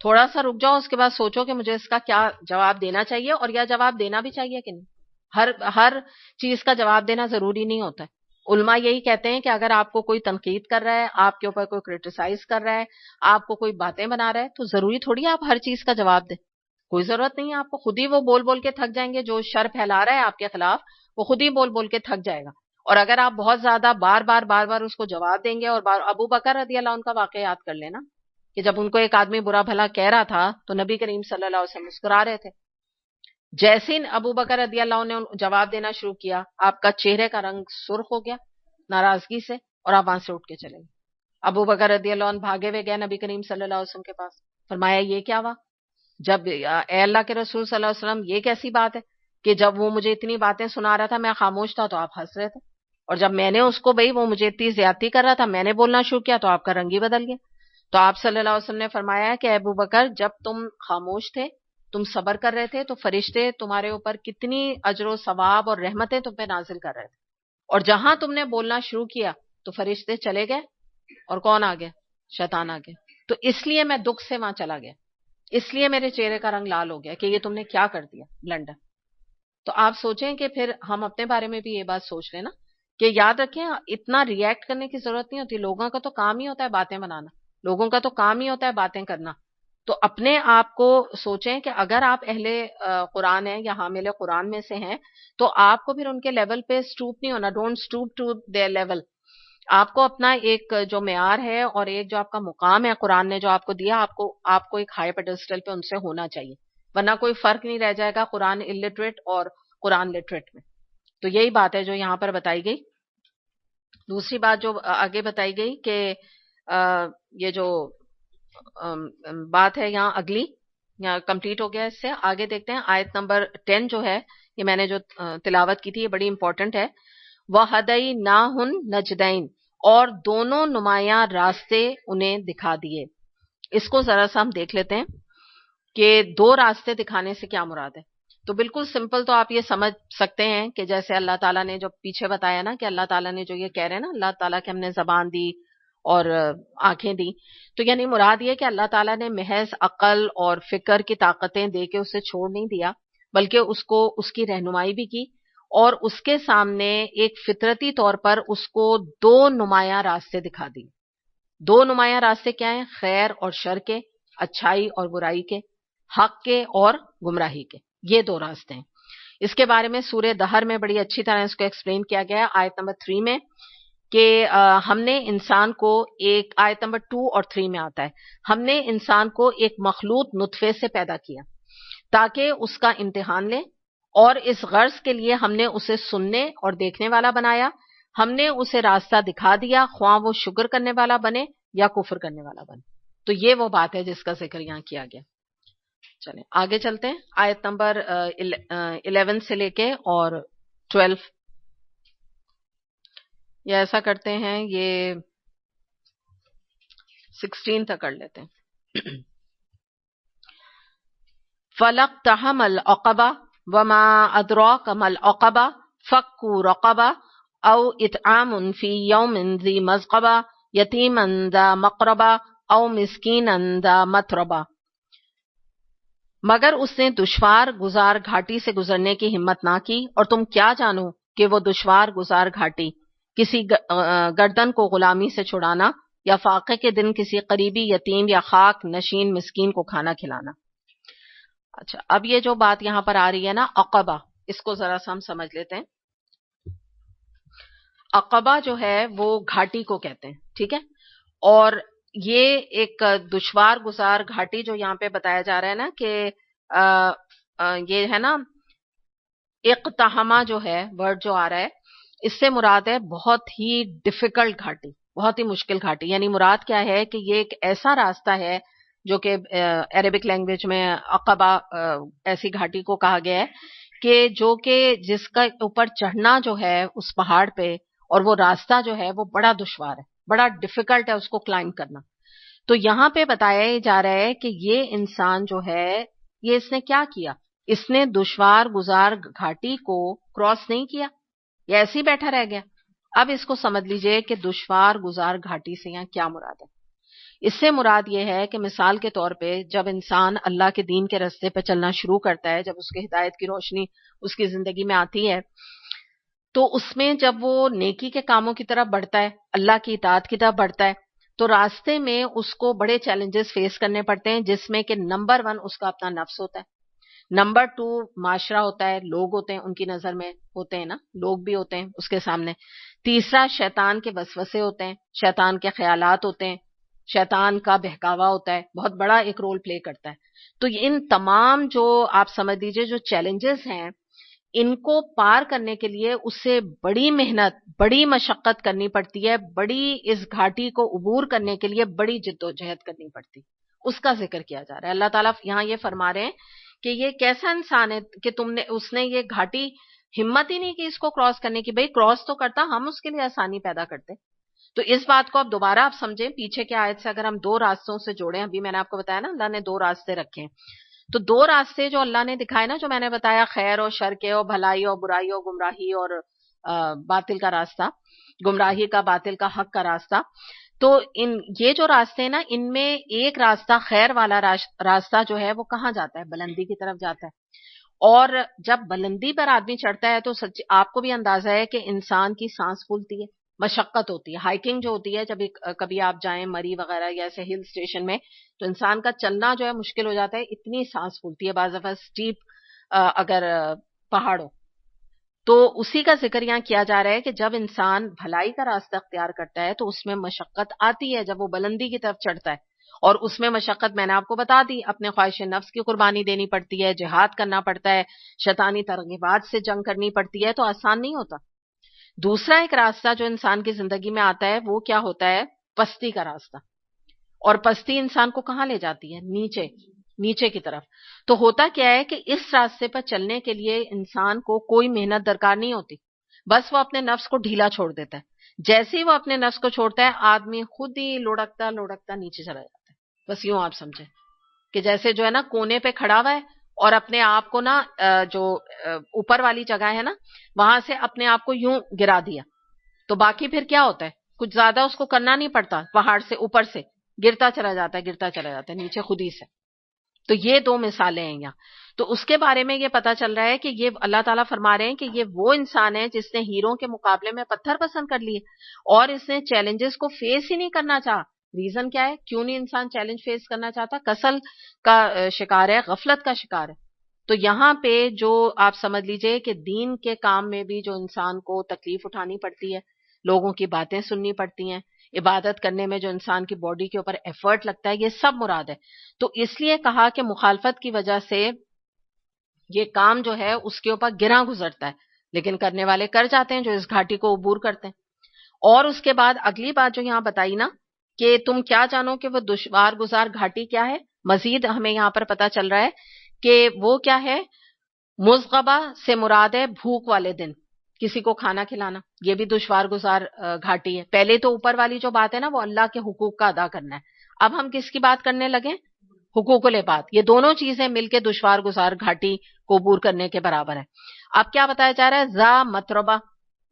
تھوڑا سا رک جاؤ، اس کے بعد سوچو کہ مجھے اس کا کیا جواب دینا چاہیے اور یا جواب دینا بھی چاہیے کہ نہیں. ہر چیز کا جواب دینا ضروری نہیں ہوتا ہے. علماء یہی کہتے ہیں کہ اگر آپ کو کوئی تنقید کر رہا ہے، آپ کے اوپر کوئی کرٹیسائز کر رہا ہے، آپ کو کوئی باتیں بنا رہا ہے، تو ضروری تھوڑی آپ ہر چیز کا جواب دیں. کوئی ضرورت نہیں ہے آپ کو، خود ہی وہ بول بول کے تھک جائیں گے، جو شر پھیلا رہا ہے آپ کے خلاف وہ خود ہی بول بول کے تھک جائے گا. اور اگر آپ بہت زیادہ بار بار اس کو جواب دیں گے، اور ابو بکر رضی اللہ عنہ کا واقعہ یاد کر لینا کہ جب ان کو ایک آدمی برا بھلا کہہ رہا تھا تو نبی کریم صلی اللہ علیہ وسلم مسکرا رہے تھے. جیسے ہی ابو بکر رضی اللہ عنہ نے جواب دینا شروع کیا، آپ کا چہرے کا رنگ سرخ ہو گیا ناراضگی سے، اور آپ وہاں سے اٹھ کے چلے گئے. ابو بکر رضی اللہ عنہ بھاگے ہوئے گئے نبی کریم صلی اللہ علیہ وسلم کے پاس. فرمایا یہ کیا ہوا؟ جب اے اللہ کے رسول صلی اللہ علیہ وسلم، یہ کیسی بات ہے کہ جب وہ مجھے اتنی باتیں سنا رہا تھا میں خاموش تھا تو آپ ہنس رہے تھے، اور جب میں نے اس کو وہ مجھے اتنی زیادتی کر رہا تھا میں نے بولنا شروع کیا تو آپ کا رنگ ہی بدل گیا. تو آپ صلی اللہ علیہ وسلم نے فرمایا کہ ابو بکر، جب تم خاموش تھے، تم صبر کر رہے تھے، تو فرشتے تمہارے اوپر کتنی اجر و ثواب اور رحمتیں تم پہ نازل کر رہے تھے، اور جہاں تم نے بولنا شروع کیا تو فرشتے چلے گئے اور کون آ گیا؟ شیطان آ گیا. تو اس لیے میں دکھ سے وہاں چلا گیا، اس لیے میرے چہرے کا رنگ لال ہو گیا کہ یہ تم نے کیا کر دیا بلنڈر. تو آپ سوچیں کہ پھر ہم اپنے بارے میں بھی یہ بات سوچ لیں نا، کہ یاد رکھیں اتنا ریئیکٹ کرنے کی ضرورت نہیں ہوتی. لوگوں کا تو کام ہی ہوتا ہے باتیں بنانا، لوگوں کا تو کام ہی ہوتا ہے باتیں کرنا. تو اپنے آپ کو سوچیں کہ اگر آپ اہل قرآن ہیں یا حامل قرآن میں سے ہیں تو آپ کو پھر ان کے لیول پہ سٹوپ نہیں ہونا. Don't stop to their level. آپ کو اپنا ایک جو معیار ہے اور ایک جو آپ کا مقام ہے قرآن نے جو آپ کو دیا، آپ کو ایک ہائی پیڈسٹل پہ ان سے ہونا چاہیے، ورنہ کوئی فرق نہیں رہ جائے گا قرآن الٹریٹ اور قرآن لٹریٹ میں. تو یہی بات ہے جو یہاں پر بتائی گئی. دوسری بات جو آگے بتائی گئی کہ یہ جو بات ہے یہاں اگلی یہاں کمپلیٹ ہو گیا. اس سے آگے دیکھتے ہیں آیت نمبر 10 جو ہے، یہ میں نے جو تلاوت کی تھی یہ بڑی امپورٹنٹ ہے. وَهَدَيْنَاهُ النَّجْدَيْنِ، اور دونوں نمایاں راستے انہیں دکھا دیے. اس کو ذرا سا ہم دیکھ لیتے ہیں کہ دو راستے دکھانے سے کیا مراد ہے. تو بالکل سمپل تو آپ یہ سمجھ سکتے ہیں کہ جیسے اللہ تعالیٰ نے جو پیچھے بتایا نا کہ اللہ تعالیٰ نے جو یہ کہہ رہے ہیں نا، اللہ تعالیٰ کہ ہم نے زبان دی اور آنکھیں دی، تو یعنی مراد یہ کہ اللہ تعالیٰ نے محض عقل اور فکر کی طاقتیں دے کے اسے چھوڑ نہیں دیا، بلکہ اس کو اس کی رہنمائی بھی کی، اور اس کے سامنے ایک فطرتی طور پر اس کو دو نمایاں راستے دکھا دی. دو نمایاں راستے کیا ہیں؟ خیر اور شر کے، اچھائی اور برائی کے، حق کے اور گمراہی کے. یہ دو راستے ہیں. اس کے بارے میں سورہ دہر میں بڑی اچھی طرح اس کو ایکسپلین کیا گیا ہے آیت نمبر 3 میں، کہ ہم نے انسان کو ایک، آیت نمبر 2 اور 3 میں آتا ہے، ہم نے انسان کو ایک مخلوط نطفے سے پیدا کیا تاکہ اس کا امتحان لیں، اور اس غرض کے لیے ہم نے اسے سننے اور دیکھنے والا بنایا. ہم نے اسے راستہ دکھا دیا، خواہ وہ شکر کرنے والا بنے یا کفر کرنے والا بنے. تو یہ وہ بات ہے جس کا ذکر یہاں کیا گیا. چلیں آگے چلتے ہیں. آیت نمبر 11 سے لے کے اور 12، یا ایسا کرتے ہیں یہ 16 تک کر لیتے ہیں. فَلَقْتَحَمَ الْعَقَبَةَ وَمَا أَدْرَاكَ مَا الْعَقَبَةُ فَكُّ رَقَبَةٍ أَوْ إِطْعَامٌ فِي يَوْمٍ ذِي مَسْغَبَةٍ يَتِيمًا ذَا مَقْرَبَةٍ أَوْ مِسْكِينًا ذَا مَتْرَبَةٍ. مگر اس نے دشوار گزار گھاٹی سے گزرنے کی ہمت نہ کی، اور تم کیا جانو کہ وہ دشوار گزار گھاٹی کسی گردن کو غلامی سے چھڑانا، یا فاقے کے دن کسی قریبی یتیم یا خاک نشین مسکین کو کھانا کھلانا. اچھا، اب یہ جو بات یہاں پر آ رہی ہے نا عقبہ، اس کو ذرا سا ہم سمجھ لیتے ہیں. عقبہ جو ہے وہ گھاٹی کو کہتے ہیں، ٹھیک ہے، اور یہ ایک دشوار گزار گھاٹی جو یہاں پہ بتایا جا رہا ہے نا کہ یہ ہے نا اقتحمہ جو ہے ورڈ جو آ رہا ہے، اس سے مراد ہے بہت ہی ڈیفیکلٹ گھاٹی، بہت ہی مشکل گھاٹی. یعنی مراد کیا ہے کہ یہ ایک ایسا راستہ ہے جو کہ عربک لینگویج میں عقبہ ایسی گھاٹی کو کہا گیا ہے کہ جو کہ جس کا اوپر چڑھنا جو ہے اس پہاڑ پہ، اور وہ راستہ جو ہے وہ بڑا دشوار ہے، بڑا ڈیفیکلٹ ہے اس کو کلائمب کرنا. تو یہاں پہ بتایا جا رہا ہے کہ یہ انسان جو ہے یہ اس نے کیا کیا، اس نے دشوار گزار گھاٹی کو کراس نہیں کیا، یہ ایسے ہی بیٹھا رہ گیا. اب اس کو سمجھ لیجئے کہ دشوار گزار گھاٹی سے یہاں کیا مراد ہے. اس سے مراد یہ ہے کہ مثال کے طور پہ جب انسان اللہ کے دین کے راستے پہ چلنا شروع کرتا ہے، جب اس کے ہدایت کی روشنی اس کی زندگی میں آتی ہے، تو اس میں جب وہ نیکی کے کاموں کی طرف بڑھتا ہے، اللہ کی اطاعت کی طرف بڑھتا ہے، تو راستے میں اس کو بڑے چیلنجز فیس کرنے پڑتے ہیں، جس میں کہ نمبر 1 اس کا اپنا نفس ہوتا ہے. نمبر 2 معاشرہ ہوتا ہے، لوگ ہوتے ہیں، ان کی نظر میں ہوتے ہیں نا، لوگ بھی ہوتے ہیں اس کے سامنے۔ تیسرا شیطان کے وسوسے ہوتے ہیں، شیطان کے خیالات ہوتے ہیں، شیطان کا بہکاوا ہوتا ہے، بہت بڑا ایک رول پلے کرتا ہے۔ تو ان تمام جو آپ سمجھ لیجیے جو چیلنجز ہیں، ان کو پار کرنے کے لیے اس سے بڑی محنت، بڑی مشقت کرنی پڑتی ہے، بڑی اس گھاٹی کو عبور کرنے کے لیے بڑی جد و جہد کرنی پڑتی، اس کا ذکر کیا جا رہا ہے۔ اللہ تعالیٰ یہاں یہ فرما رہے ہیں کہ یہ کیسا انسان ہے کہ اس نے یہ گھاٹی ہمت ہی نہیں کی اس کو کراس کرنے کی۔ بھئی کراس تو کرتا، ہم اس کے لیے آسانی پیدا کرتے۔ تو اس بات کو اب دوبارہ آپ سمجھیں، پیچھے کے آیت سے اگر ہم 2 راستوں سے جوڑیں، ابھی میں نے آپ کو بتایا نا اللہ نے 2 راستے رکھے ہیں، تو 2 راستے جو اللہ نے دکھائے نا، جو میں نے بتایا خیر اور شر کے، اور بھلائی اور برائی، اور گمراہی اور باطل کا راستہ، گمراہی کا، باطل کا، حق کا راستہ، تو یہ جو راستے ہیں نا، ان میں ایک راستہ خیر والا راستہ جو ہے وہ کہاں جاتا ہے؟ بلندی کی طرف جاتا ہے۔ اور جب بلندی پر آدمی چڑھتا ہے تو آپ کو بھی اندازہ ہے کہ انسان کی سانس پھولتی ہے، مشقت ہوتی ہے۔ ہائکنگ جو ہوتی ہے، جب کبھی آپ جائیں مری وغیرہ یا ایسے ہل اسٹیشن میں، تو انسان کا چلنا جو ہے مشکل ہو جاتا ہے، اتنی سانس پھولتی ہے، بعض دفعہ اسٹیپ اگر پہاڑ ہو۔ تو اسی کا ذکر یہاں کیا جا رہا ہے کہ جب انسان بھلائی کا راستہ اختیار کرتا ہے تو اس میں مشقت آتی ہے، جب وہ بلندی کی طرف چڑھتا ہے، اور اس میں مشقت میں نے آپ کو بتا دی، اپنے خواہش نفس کی قربانی دینی پڑتی ہے، جہاد کرنا پڑتا ہے، شیطانی ترغیبات سے جنگ کرنی پڑتی ہے، تو آسان نہیں ہوتا۔ دوسرا ایک راستہ جو انسان کی زندگی میں آتا ہے وہ کیا ہوتا ہے؟ پستی کا راستہ۔ اور پستی انسان کو کہاں لے جاتی ہے؟ نیچے، نیچے کی طرف۔ تو ہوتا کیا ہے کہ اس راستے پر چلنے کے لیے انسان کو کوئی محنت درکار نہیں ہوتی، بس وہ اپنے نفس کو ڈھیلا چھوڑ دیتا ہے۔ جیسے ہی وہ اپنے نفس کو چھوڑتا ہے، آدمی خود ہی لڑکتا لڑکتا نیچے چلا جاتا ہے۔ بس یوں آپ سمجھیں کہ جیسے جو ہے نا کونے پہ کھڑا ہوا ہے اور اپنے آپ کو نا جو اوپر والی جگہ ہے نا، وہاں سے اپنے آپ کو یوں گرا دیا، تو باقی پھر کیا ہوتا ہے؟ کچھ زیادہ اس کو کرنا نہیں پڑتا، پہاڑ سے اوپر سے گرتا چلا جاتا ہے، گرتا چلا جاتا ہے نیچے خود ہی سے۔ تو یہ 2 مثالیں ہیں یہاں۔ تو اس کے بارے میں یہ پتا چل رہا ہے کہ یہ اللہ تعالیٰ فرما رہے ہیں کہ یہ وہ انسان ہے جس نے ہیروں کے مقابلے میں پتھر پسند کر لیے، اور اس نے چیلنجز کو فیس ہی نہیں کرنا چاہا۔ ریزن کیا ہے؟ کیوں نہیں انسان چیلنج فیس کرنا چاہتا؟ کسل کا شکار ہے، غفلت کا شکار ہے۔ تو یہاں پہ جو آپ سمجھ لیجئے کہ دین کے کام میں بھی جو انسان کو تکلیف اٹھانی پڑتی ہے، لوگوں کی باتیں سننی پڑتی ہیں، عبادت کرنے میں جو انسان کی باڈی کے اوپر ایفرٹ لگتا ہے، یہ سب مراد ہے۔ تو اس لیے کہا کہ مخالفت کی وجہ سے یہ کام جو ہے اس کے اوپر گراں گزرتا ہے، لیکن کرنے والے کر جاتے ہیں جو اس گھاٹی کو عبور کرتے ہیں۔ اور اس کے بعد اگلی بات جو یہاں بتائی نا کہ تم کیا جانو کہ وہ دشوار گزار گھاٹی کیا ہے، مزید ہمیں یہاں پر پتا چل رہا ہے کہ وہ کیا ہے؟ مزغبہ سے مراد ہے بھوک والے دن، کسی کو کھانا کھلانا، یہ بھی دشوار گزار گھاٹی ہے۔ پہلے تو اوپر والی جو بات ہے نا وہ اللہ کے حقوق کا ادا کرنا ہے، اب ہم کس کی بات کرنے لگے؟ حقوق العباد۔ یہ دونوں چیزیں مل کے دشوار گزار گھاٹی کو عبور کرنے کے برابر ہے۔ اب کیا بتایا جا رہا ہے؟ ذا متربہ،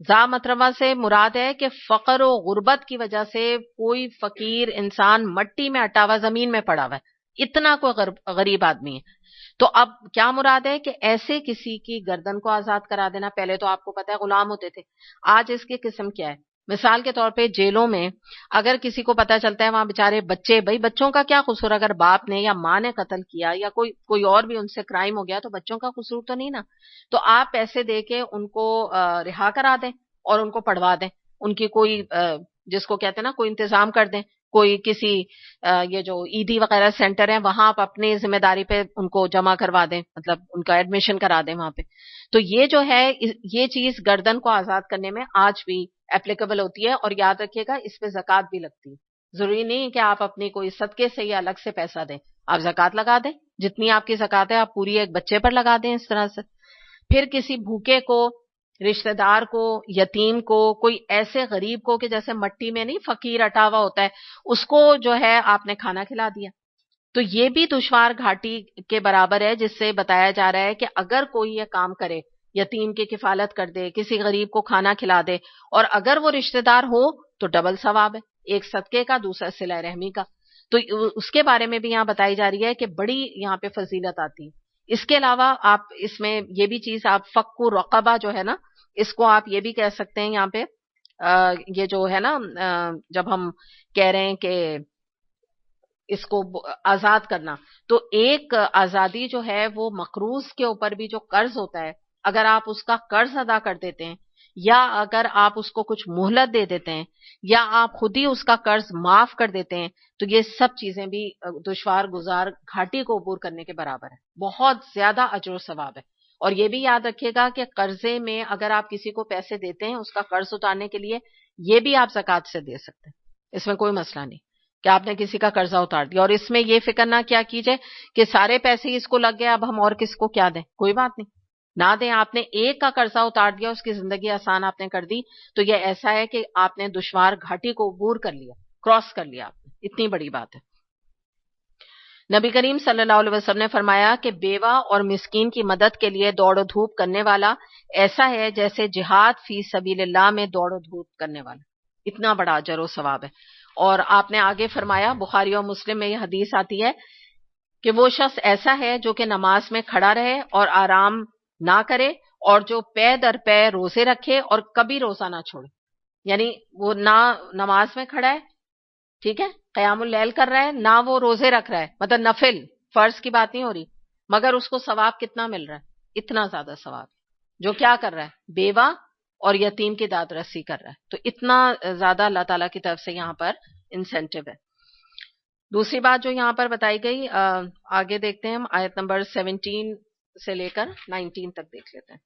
ذا متربہ سے مراد ہے کہ فقر و غربت کی وجہ سے کوئی فقیر انسان مٹی میں اٹا ہوا، زمین میں پڑا ہوا ہے، اتنا کوئی غریب آدمی ہے۔ تو اب کیا مراد ہے کہ ایسے کسی کی گردن کو آزاد کرا دینا۔ پہلے تو آپ کو پتا ہے غلام ہوتے تھے، آج اس کی قسم کیا ہے؟ مثال کے طور پہ جیلوں میں اگر کسی کو پتا چلتا ہے وہاں بےچارے بچے، بھائی بچوں کا کیا قصور؟ اگر باپ نے یا ماں نے قتل کیا یا کوئی اور بھی ان سے کرائم ہو گیا تو بچوں کا قصور تو نہیں نا؟ تو آپ پیسے دے کے ان کو رہا کرا دیں اور ان کو پڑھوا دیں، ان کی کوئی جس کو کہتے ہیں نا کوئی انتظام کر دیں، کوئی کسی یہ جو عیدی وغیرہ سینٹر ہیں وہاں آپ اپنی ذمہ داری پہ ان کو جمع کروا دیں، مطلب ان کا ایڈمیشن کرا دیں وہاں پہ۔ تو یہ جو ہے یہ چیز گردن کو آزاد کرنے میں آج بھی اپلیکیبل ہوتی ہے، اور یاد رکھیے گا اس پہ زکوٰۃ بھی لگتی ہے۔ ضروری نہیں کہ آپ اپنی کوئی صدقے سے یا الگ سے پیسہ دیں، آپ زکوٰۃ لگا دیں، جتنی آپ کی زکوٰۃ ہے آپ پوری ایک بچے پر لگا دیں اس طرح سے۔ پھر کسی بھوکے کو، رشتہ دار کو، یتیم کو، کوئی ایسے غریب کو کہ جیسے مٹی میں نہیں فقیر اٹا ہوا ہوتا ہے، اس کو جو ہے آپ نے کھانا کھلا دیا، تو یہ بھی دشوار گھاٹی کے برابر ہے، جس سے بتایا جا رہا ہے کہ اگر کوئی یہ کام کرے، یتیم کی کفالت کر دے، کسی غریب کو کھانا کھلا دے، اور اگر وہ رشتہ دار ہو تو ڈبل ثواب ہے، ایک صدقے کا، دوسرا صلہ رحمی کا۔ تو اس کے بارے میں بھی یہاں بتائی جا رہی ہے کہ بڑی یہاں پہ فضیلت آتی ہے۔ اس کے علاوہ آپ اس میں یہ بھی چیز، آپ فک رقبہ جو ہے نا، اس کو آپ یہ بھی کہہ سکتے ہیں یہاں پہ یہ جو ہے نا جب ہم کہہ رہے ہیں کہ اس کو آزاد کرنا. تو ایک آزادی جو ہے وہ مقروض کے اوپر بھی جو قرض ہوتا ہے، اگر آپ اس کا قرض ادا کر دیتے ہیں، یا اگر آپ اس کو کچھ مہلت دے دیتے ہیں، یا آپ خود ہی اس کا قرض معاف کر دیتے ہیں، تو یہ سب چیزیں بھی دشوار گزار گھاٹی کو عبور کرنے کے برابر ہے. بہت زیادہ اجر و ثواب ہے. اور یہ بھی یاد رکھیے گا کہ قرضے میں اگر آپ کسی کو پیسے دیتے ہیں اس کا قرض اتارنے کے لیے، یہ بھی آپ زکوٰۃ سے دے سکتے ہیں. اس میں کوئی مسئلہ نہیں کہ آپ نے کسی کا قرضہ اتار دیا. اور اس میں یہ فکر نہ کیا کیجئے کہ سارے پیسے ہی اس کو لگ گئے، اب ہم اور کس کو کیا دیں. کوئی بات نہیں، نہ دیں. آپ نے ایک کا قرضہ اتار دیا، اس کی زندگی آسان آپ نے کر دی، تو یہ ایسا ہے کہ آپ نے دشوار گھاٹی کو عبور کر لیا، کراس کر لیا. آپ نے اتنی بڑی بات ہے. نبی کریم صلی اللہ علیہ وسلم نے فرمایا کہ بیوہ اور مسکین کی مدد کے لیے دوڑ و دھوپ کرنے والا ایسا ہے جیسے جہاد فی سبیل اللہ میں دوڑ و دھوپ کرنے والا. اتنا بڑا اجر و ثواب ہے. اور آپ نے آگے فرمایا، بخاری اور مسلم میں یہ حدیث آتی ہے کہ وہ شخص ایسا ہے جو کہ نماز میں کھڑا رہے اور آرام نہ کرے، اور جو پے در پے روزے رکھے اور کبھی روزہ نہ چھوڑے. یعنی وہ نہ نماز میں کھڑا ہے، ٹھیک ہے، قیام اللیل کر رہا ہے، نہ وہ روزے رکھ رہا ہے، مطلب نفل فرض کی بات نہیں ہو رہی، مگر اس کو ثواب کتنا مل رہا ہے؟ اتنا زیادہ ثواب. جو کیا کر رہا ہے؟ بیوہ اور یتیم کی داد رسی کر رہا ہے. تو اتنا زیادہ اللہ تعالیٰ کی طرف سے یہاں پر انسینٹیو ہے. دوسری بات جو یہاں پر بتائی گئی، آگے دیکھتے ہیں ہم آیت نمبر 17 سے لے کر 19 تک دیکھ لیتے ہیں.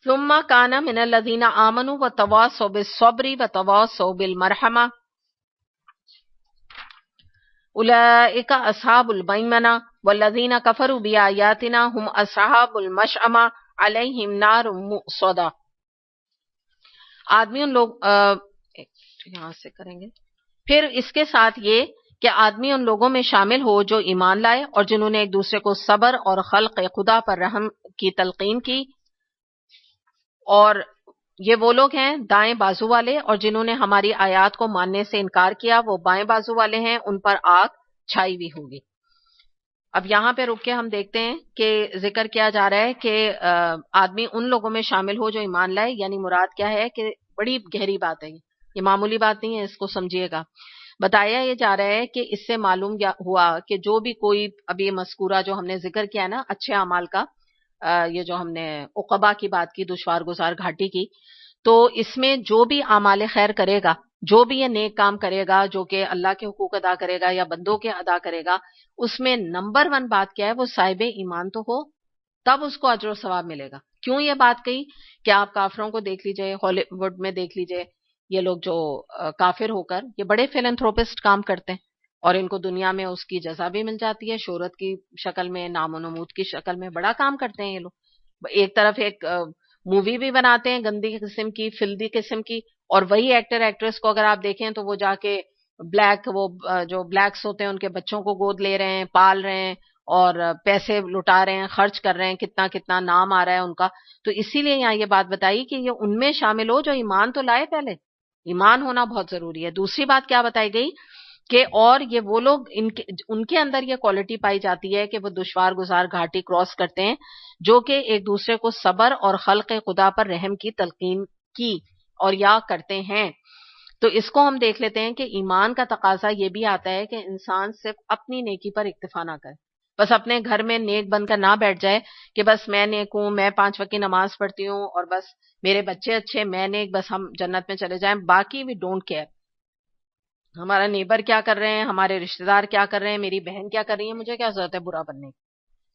ثم كان من الذين آمنوا وتواصوا بالصبر وتواصوا بالمرحمة أولئك أصحاب الميمنة والذين كفروا بآياتنا هم أصحاب المشأمة عليهم نار مؤصدة. آدمی ان لوگ یہاں سے کریں گے. پھر اس کے ساتھ یہ کہ آدمی ان لوگوں میں شامل ہو جو ایمان لائے اور جنہوں نے ایک دوسرے کو صبر اور خلق خدا پر رحم کی تلقین کی، اور یہ وہ لوگ ہیں دائیں بازو والے، اور جنہوں نے ہماری آیات کو ماننے سے انکار کیا وہ بائیں بازو والے ہیں، ان پر آگ چھائی ہوئی ہوگی. اب یہاں پہ رک کے ہم دیکھتے ہیں کہ ذکر کیا جا رہا ہے کہ آدمی ان لوگوں میں شامل ہو جو ایمان لائے. یعنی مراد کیا ہے کہ بڑی گہری بات ہے، یہ معمولی بات نہیں ہے، اس کو سمجھیے گا. بتایا یہ جا رہا ہے کہ اس سے معلوم ہوا کہ جو بھی کوئی ابھی مذکورہ جو ہم نے ذکر کیا نا اچھے اعمال کا، یہ جو ہم نے عقبہ کی بات کی، دشوار گزار گھاٹی کی، تو اس میں جو بھی اعمال خیر کرے گا، جو بھی یہ نیک کام کرے گا، جو کہ اللہ کے حقوق ادا کرے گا یا بندوں کے ادا کرے گا، اس میں نمبر 1 بات کیا ہے؟ وہ صاحب ایمان تو ہو، تب اس کو اجر و ثواب ملے گا. کیوں یہ بات کہی؟ کہ آپ کافروں کو دیکھ لیجئے، ہالی ووڈ میں دیکھ لیجئے، یہ لوگ جو کافر ہو کر یہ بڑے فیلنتھروپسٹ کام کرتے ہیں، اور ان کو دنیا میں اس کی جزا بھی مل جاتی ہے، شہرت کی شکل میں، نام و نمود کی شکل میں، بڑا کام کرتے ہیں یہ لوگ. ایک طرف ایک مووی بھی بناتے ہیں گندی قسم کی، فلدی قسم کی، اور وہی ایکٹر ایکٹریس کو اگر آپ دیکھیں تو وہ جا کے وہ جو بلیکس ہوتے ہیں ان کے بچوں کو گود لے رہے ہیں، پال رہے ہیں، اور پیسے لٹا رہے ہیں، خرچ کر رہے ہیں، کتنا کتنا نام آ رہا ہے ان کا. تو اسی لیے یہاں یہ بات بتائی کہ یہ ان میں شامل ہو جو ایمان تو لائے. پہلے ایمان ہونا بہت ضروری ہے. دوسری بات کیا بتائی گئی کہ اور یہ وہ لوگ ان کے اندر یہ کوالٹی پائی جاتی ہے کہ وہ دشوار گزار گھاٹی کراس کرتے ہیں، جو کہ ایک دوسرے کو صبر اور خلق خدا پر رحم کی تلقین کی اور یا کرتے ہیں. تو اس کو ہم دیکھ لیتے ہیں کہ ایمان کا تقاضا یہ بھی آتا ہے کہ انسان صرف اپنی نیکی پر اکتفا نہ کرے، بس اپنے گھر میں نیک بن کر نہ بیٹھ جائے کہ بس میں نیک ہوں، میں 5 وقت کی نماز پڑھتی ہوں، اور بس میرے بچے اچھے، میں نیک، بس ہم جنت میں چلے جائیں، باقی وی ڈونٹ کیئر. ہمارا نیبر کیا کر رہے ہیں، ہمارے رشتہ دار کیا کر رہے ہیں، میری بہن کیا کر رہی ہے، مجھے کیا ضرورت ہے برا بننے کی.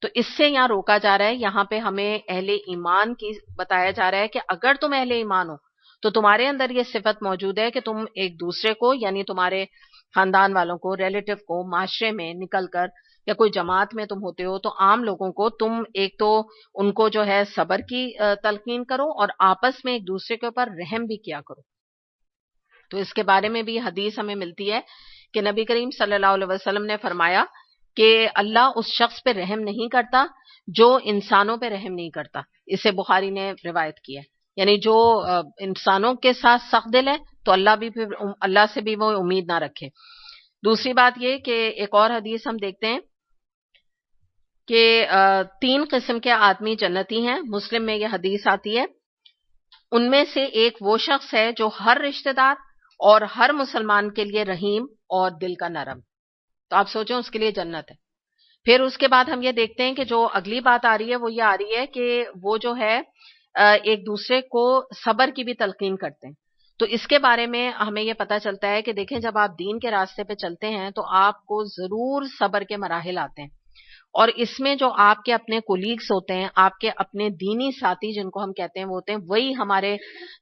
تو اس سے یہاں روکا جا رہا ہے. یہاں پہ ہمیں اہل ایمان کی بتایا جا رہا ہے کہ اگر تم اہل ایمان ہو تو تمہارے اندر یہ صفت موجود ہے کہ تم ایک دوسرے کو، یعنی تمہارے خاندان والوں کو، ریلیٹو کو، معاشرے میں نکل کر یا کوئی جماعت میں تم ہوتے ہو تو عام لوگوں کو تم ایک تو ان کو جو ہے صبر کی تلقین کرو، اور آپس میں ایک دوسرے کے اوپر رحم بھی کیا کرو. تو اس کے بارے میں بھی حدیث ہمیں ملتی ہے کہ نبی کریم صلی اللہ علیہ وسلم نے فرمایا کہ اللہ اس شخص پہ رحم نہیں کرتا جو انسانوں پہ رحم نہیں کرتا. اسے بخاری نے روایت کی ہے. یعنی جو انسانوں کے ساتھ سخت دل ہے تو اللہ سے بھی وہ امید نہ رکھے. دوسری بات یہ کہ ایک اور حدیث ہم دیکھتے ہیں کہ 3 قسم کے آدمی جنتی ہیں. مسلم میں یہ حدیث آتی ہے. ان میں سے ایک وہ شخص ہے جو ہر رشتہ دار اور ہر مسلمان کے لیے رحیم اور دل کا نرم. تو آپ سوچیں اس کے لیے جنت ہے. پھر اس کے بعد ہم یہ دیکھتے ہیں کہ جو اگلی بات آ رہی ہے وہ یہ آ رہی ہے کہ وہ جو ہے ایک دوسرے کو صبر کی بھی تلقین کرتے ہیں. تو اس کے بارے میں ہمیں یہ پتا چلتا ہے کہ دیکھیں جب آپ دین کے راستے پہ چلتے ہیں تو آپ کو ضرور صبر کے مراحل آتے ہیں، اور اس میں جو آپ کے اپنے کولیگز ہوتے ہیں، آپ کے اپنے دینی ساتھی جن کو ہم کہتے ہیں وہ ہوتے ہیں، وہی ہمارے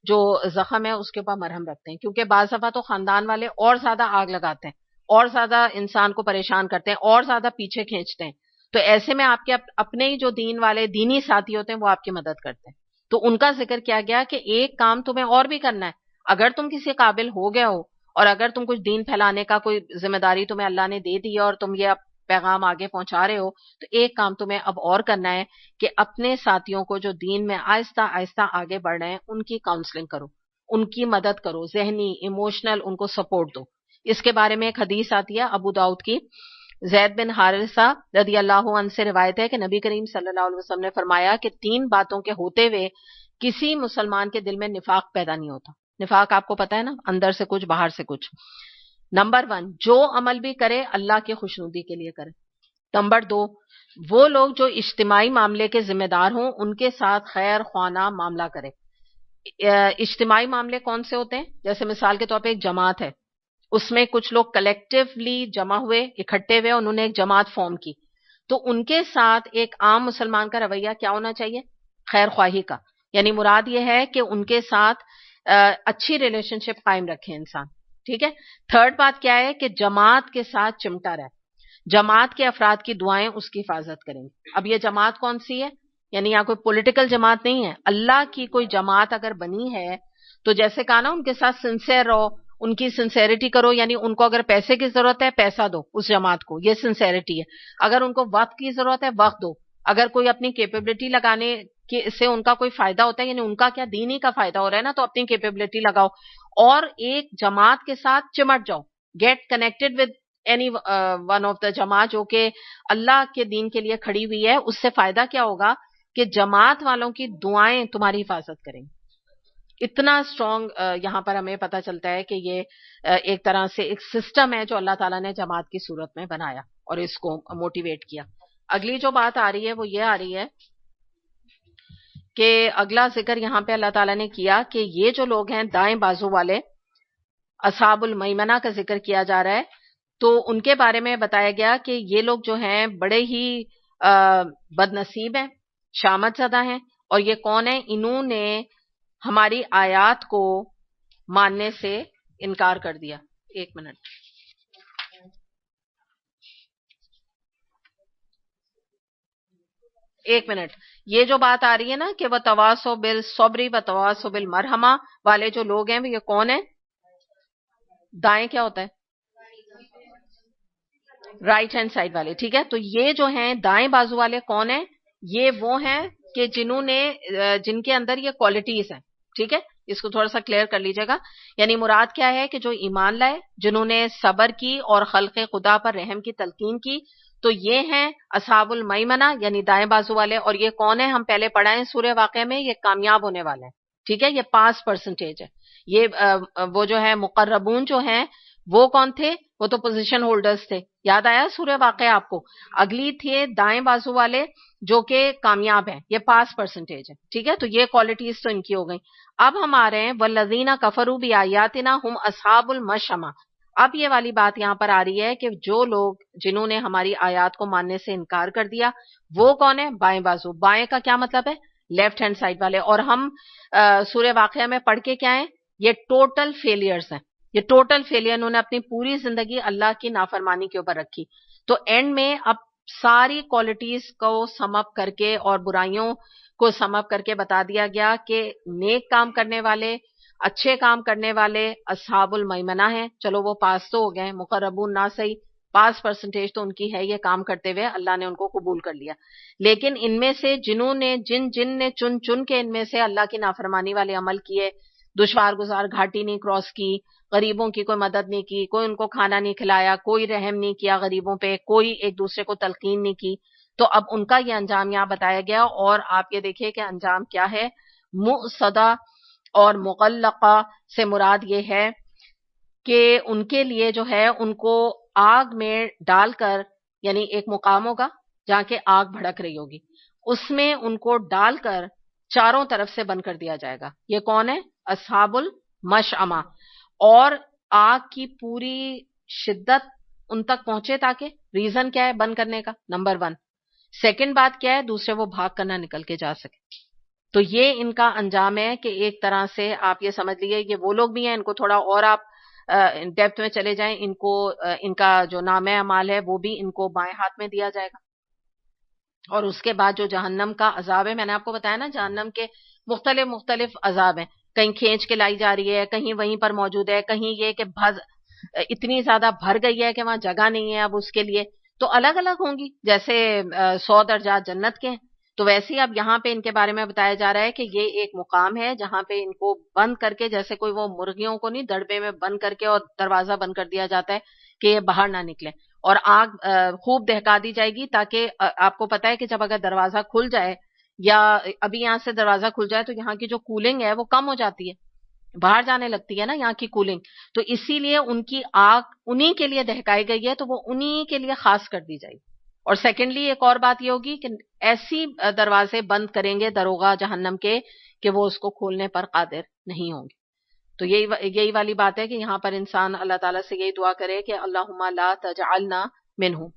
جو زخم ہے اس کے اوپر مرہم رکھتے ہیں. کیونکہ بعض دفعہ تو خاندان والے اور زیادہ آگ لگاتے ہیں اور زیادہ انسان کو پریشان کرتے ہیں اور زیادہ پیچھے کھینچتے ہیں. تو ایسے میں آپ کے اپنے ہی جو دین والے دینی ساتھی ہوتے ہیں وہ آپ کی مدد کرتے ہیں. تو ان کا ذکر کیا گیا کہ ایک کام تمہیں اور بھی کرنا ہے. اگر تم کسی قابل ہو گئے ہو اور اگر تم کچھ دین پھیلانے کا کوئی ذمہ داری تمہیں اللہ نے دے دی ہے اور تم یہ پیغام آگے پہنچا رہے ہو، تو ایک کام تمہیں اب اور کرنا ہے کہ اپنے ساتھیوں کو جو دین میں آہستہ آہستہ آگے بڑھ رہے ہیں ان کی کاؤنسلنگ کرو، ان کی مدد کرو، ذہنی ایموشنل ان کو سپورٹ دو. اس کے بارے میں ایک حدیث آتی ہے ابو داؤد کی، زید بن حارثہ رضی اللہ عنہ سے روایت ہے کہ نبی کریم صلی اللہ علیہ وسلم نے فرمایا کہ 3 باتوں کے ہوتے ہوئے کسی مسلمان کے دل میں نفاق پیدا نہیں ہوتا. نفاق آپ کو پتا ہے نا، اندر سے کچھ باہر سے کچھ. نمبر 1، جو عمل بھی کرے اللہ کی خوشنودی کے لیے کرے. نمبر 2، وہ لوگ جو اجتماعی معاملے کے ذمہ دار ہوں ان کے ساتھ خیر خواہ معاملہ کرے. اجتماعی معاملے کون سے ہوتے ہیں؟ جیسے مثال کے طور پہ ایک جماعت ہے، اس میں کچھ لوگ کلیکٹیولی جمع ہوئے، اکٹھے ہوئے، انہوں نے ایک جماعت فارم کی، تو ان کے ساتھ ایک عام مسلمان کا رویہ کیا ہونا چاہیے؟ خیر خواہی کا. یعنی مراد یہ ہے کہ ان کے ساتھ اچھی ریلیشن شپ قائم رکھے انسان. ٹھیک ہے. 3rd بات کیا ہے کہ جماعت کے ساتھ چمٹا رہے، جماعت کے افراد کی دعائیں اس کی حفاظت کریں گے. اب یہ جماعت کون سی ہے؟ یعنی یہاں کوئی پولیٹیکل جماعت نہیں ہے، اللہ کی کوئی جماعت اگر بنی ہے تو جیسے کہا نا ان کے ساتھ سنسیئر رہو، ان کی سنسیئرٹی کرو. یعنی ان کو اگر پیسے کی ضرورت ہے پیسہ دو اس جماعت کو، یہ سنسیئرٹی ہے. اگر ان کو وقت کی ضرورت ہے وقت دو. اگر کوئی اپنی کیپیبلٹی لگانے سے ان کا کوئی فائدہ ہوتا ہے، یعنی ان کا کیا دینی کا فائدہ ہو رہا ہے نا، تو اپنی کیپیبلٹی لگاؤ اور ایک جماعت کے ساتھ چمٹ جاؤ. Get connected with any one of the جماعت جو کہ اللہ کے دین کے لیے کھڑی ہوئی ہے. اس سے فائدہ کیا ہوگا کہ جماعت والوں کی دعائیں تمہاری حفاظت کریں گی. اتنا اسٹرانگ یہاں پر ہمیں پتا چلتا ہے کہ یہ ایک طرح سے ایک سسٹم ہے جو اللہ تعالیٰ نے جماعت کی صورت میں بنایا اور اس کو موٹیویٹ کیا. اگلی جو بات آ رہی ہے وہ یہ آ رہی ہے کہ اگلا ذکر یہاں پہ اللہ تعالیٰ نے کیا کہ یہ جو لوگ ہیں دائیں بازو والے اصحاب المیمنہ کا ذکر کیا جا رہا ہے. تو ان کے بارے میں بتایا گیا کہ یہ لوگ جو ہیں بڑے ہی بد نصیب ہیں، شامت زدہ ہیں. اور یہ کون ہیں؟ انہوں نے ہماری آیات کو ماننے سے انکار کر دیا. ایک منٹ یہ جو بات آ رہی ہے نا کہ وہ تواصو بالصبر و تواصو بالمرحمہ والے جو لوگ ہیں یہ کون ہیں؟ دائیں کیا ہوتا ہے؟ رائٹ ہینڈ سائڈ والے. ٹھیک ہے. تو یہ جو ہیں دائیں بازو والے کون ہیں؟ یہ وہ ہیں کہ جن کے اندر یہ کوالٹیز ہیں. ٹھیک ہے. اس کو تھوڑا سا کلیئر کر لیجیے گا. یعنی مراد کیا ہے کہ جو ایمان لائے، جنہوں نے صبر کی اور خلق خدا پر رحم کی تلقین کی، تو یہ ہیں اصحاب المیمنہ یعنی دائیں بازو والے. اور یہ کون ہیں؟ ہم پہلے پڑھا ہے سورہ واقعہ میں، یہ کامیاب ہونے والے ہیں. ٹھیک ہے. یہ 5% ہے. یہ وہ جو ہے مقربون جو ہیں وہ کون تھے؟ وہ تو پوزیشن ہولڈرز تھے. یاد آیا سورہ واقعہ آپ کو؟ اگلی تھے دائیں بازو والے جو کہ کامیاب ہیں، یہ 5% ہے. ٹھیک ہے. تو یہ کوالٹیز تو ان کی ہو گئی. اب ہم آ رہے ہیں والذین کفروا بآیاتنا ہم اصحاب المشأمہ. اب یہ والی بات یہاں پر آ رہی ہے کہ جو لوگ جنہوں نے ہماری آیات کو ماننے سے انکار کر دیا وہ کون ہے؟ بائیں بازو. بائیں کا کیا مطلب ہے؟ لیفٹ ہینڈ سائڈ والے. اور ہم سورہ واقعہ میں پڑھ کے کیا ہیں؟ یہ ٹوٹل فیلئرز ہیں. یہ ٹوٹل فیلئر، انہوں نے اپنی پوری زندگی اللہ کی نافرمانی کے اوپر رکھی. تو اینڈ میں اب ساری کوالٹیز کو سم اپ کر کے اور برائیوں کو سم اپ کر کے بتا دیا گیا کہ نیک کام کرنے والے، اچھے کام کرنے والے اصحاب المیمنہ ہیں. چلو وہ پاس تو ہو گئے، مقربون نہ صحیح، 5% تو ان کی ہے یہ کام کرتے ہوئے، اللہ نے ان کو قبول کر لیا. لیکن ان میں سے جن نے چن کے ان میں سے اللہ کی نافرمانی والے عمل کیے، دشوار گزار گھاٹی نہیں کراس کی، غریبوں کی کوئی مدد نہیں کی، کوئی ان کو کھانا نہیں کھلایا، کوئی رحم نہیں کیا غریبوں پہ، کوئی ایک دوسرے کو تلقین نہیں کی، تو اب ان کا یہ انجام یہاں بتایا گیا. اور آپ یہ دیکھیں کہ انجام کیا ہے. مؤصدہ اور مغلقہ سے مراد یہ ہے کہ ان کے لیے جو ہے ان کو آگ میں ڈال کر، یعنی ایک مقام ہوگا جہاں کے آگ بھڑک رہی ہوگی، اس میں ان کو ڈال کر چاروں طرف سے بند کر دیا جائے گا۔ یہ کون ہے؟ اصحاب المشأمہ۔ اور آگ کی پوری شدت ان تک پہنچے، تاکہ ریزن کیا ہے بند کرنے کا؟ نمبر 1۔ سیکنڈ بات کیا ہے؟ دوسرے وہ بھاگ کر نہ نکل کے جا سکے۔ تو یہ ان کا انجام ہے کہ ایک طرح سے آپ یہ سمجھ لیجیے یہ وہ لوگ بھی ہیں، ان کو تھوڑا اور آپ ڈیپتھ میں چلے جائیں، ان کو ان کا جو نامہ اعمال ہے وہ بھی ان کو بائیں ہاتھ میں دیا جائے گا۔ اور اس کے بعد جو جہنم کا عذاب ہے، میں نے آپ کو بتایا نا جہنم کے مختلف مختلف عذاب ہیں، کہیں کھینچ کے لائی جا رہی ہے، کہیں وہیں پر موجود ہے، کہیں یہ کہ اتنی زیادہ بھر گئی ہے کہ وہاں جگہ نہیں ہے اب اس کے لیے، تو الگ الگ ہوں گی، جیسے 100 درجات جنت کے ہیں، تو ویسے ہی اب یہاں پہ ان کے بارے میں بتایا جا رہا ہے کہ یہ ایک مقام ہے جہاں پہ ان کو بند کر کے، جیسے کوئی وہ مرغیوں کو نہیں دڑبے میں بند کر کے اور دروازہ بند کر دیا جاتا ہے کہ یہ باہر نہ نکلے، اور آگ خوب دہکا دی جائے گی، تاکہ آپ کو پتا ہے کہ جب اگر دروازہ کھل جائے، یا ابھی یہاں سے دروازہ کھل جائے تو یہاں کی جو کولنگ ہے وہ کم ہو جاتی ہے، باہر جانے لگتی ہے نا یہاں کی کولنگ، تو اسی لیے ان کی آگ انہی کے لیے دہکائی گئی ہے، تو وہ انہی کے لیے خاص کر دی جائے گی۔ اور سیکنڈلی ایک اور بات یہ ہوگی کہ ایسی دروازے بند کریں گے دروغہ جہنم کے کہ وہ اس کو کھولنے پر قادر نہیں ہوں گے۔ تو یہی والی بات ہے کہ یہاں پر انسان اللہ تعالیٰ سے یہی دعا کرے کہ اللہم لا تجعلنا منہم،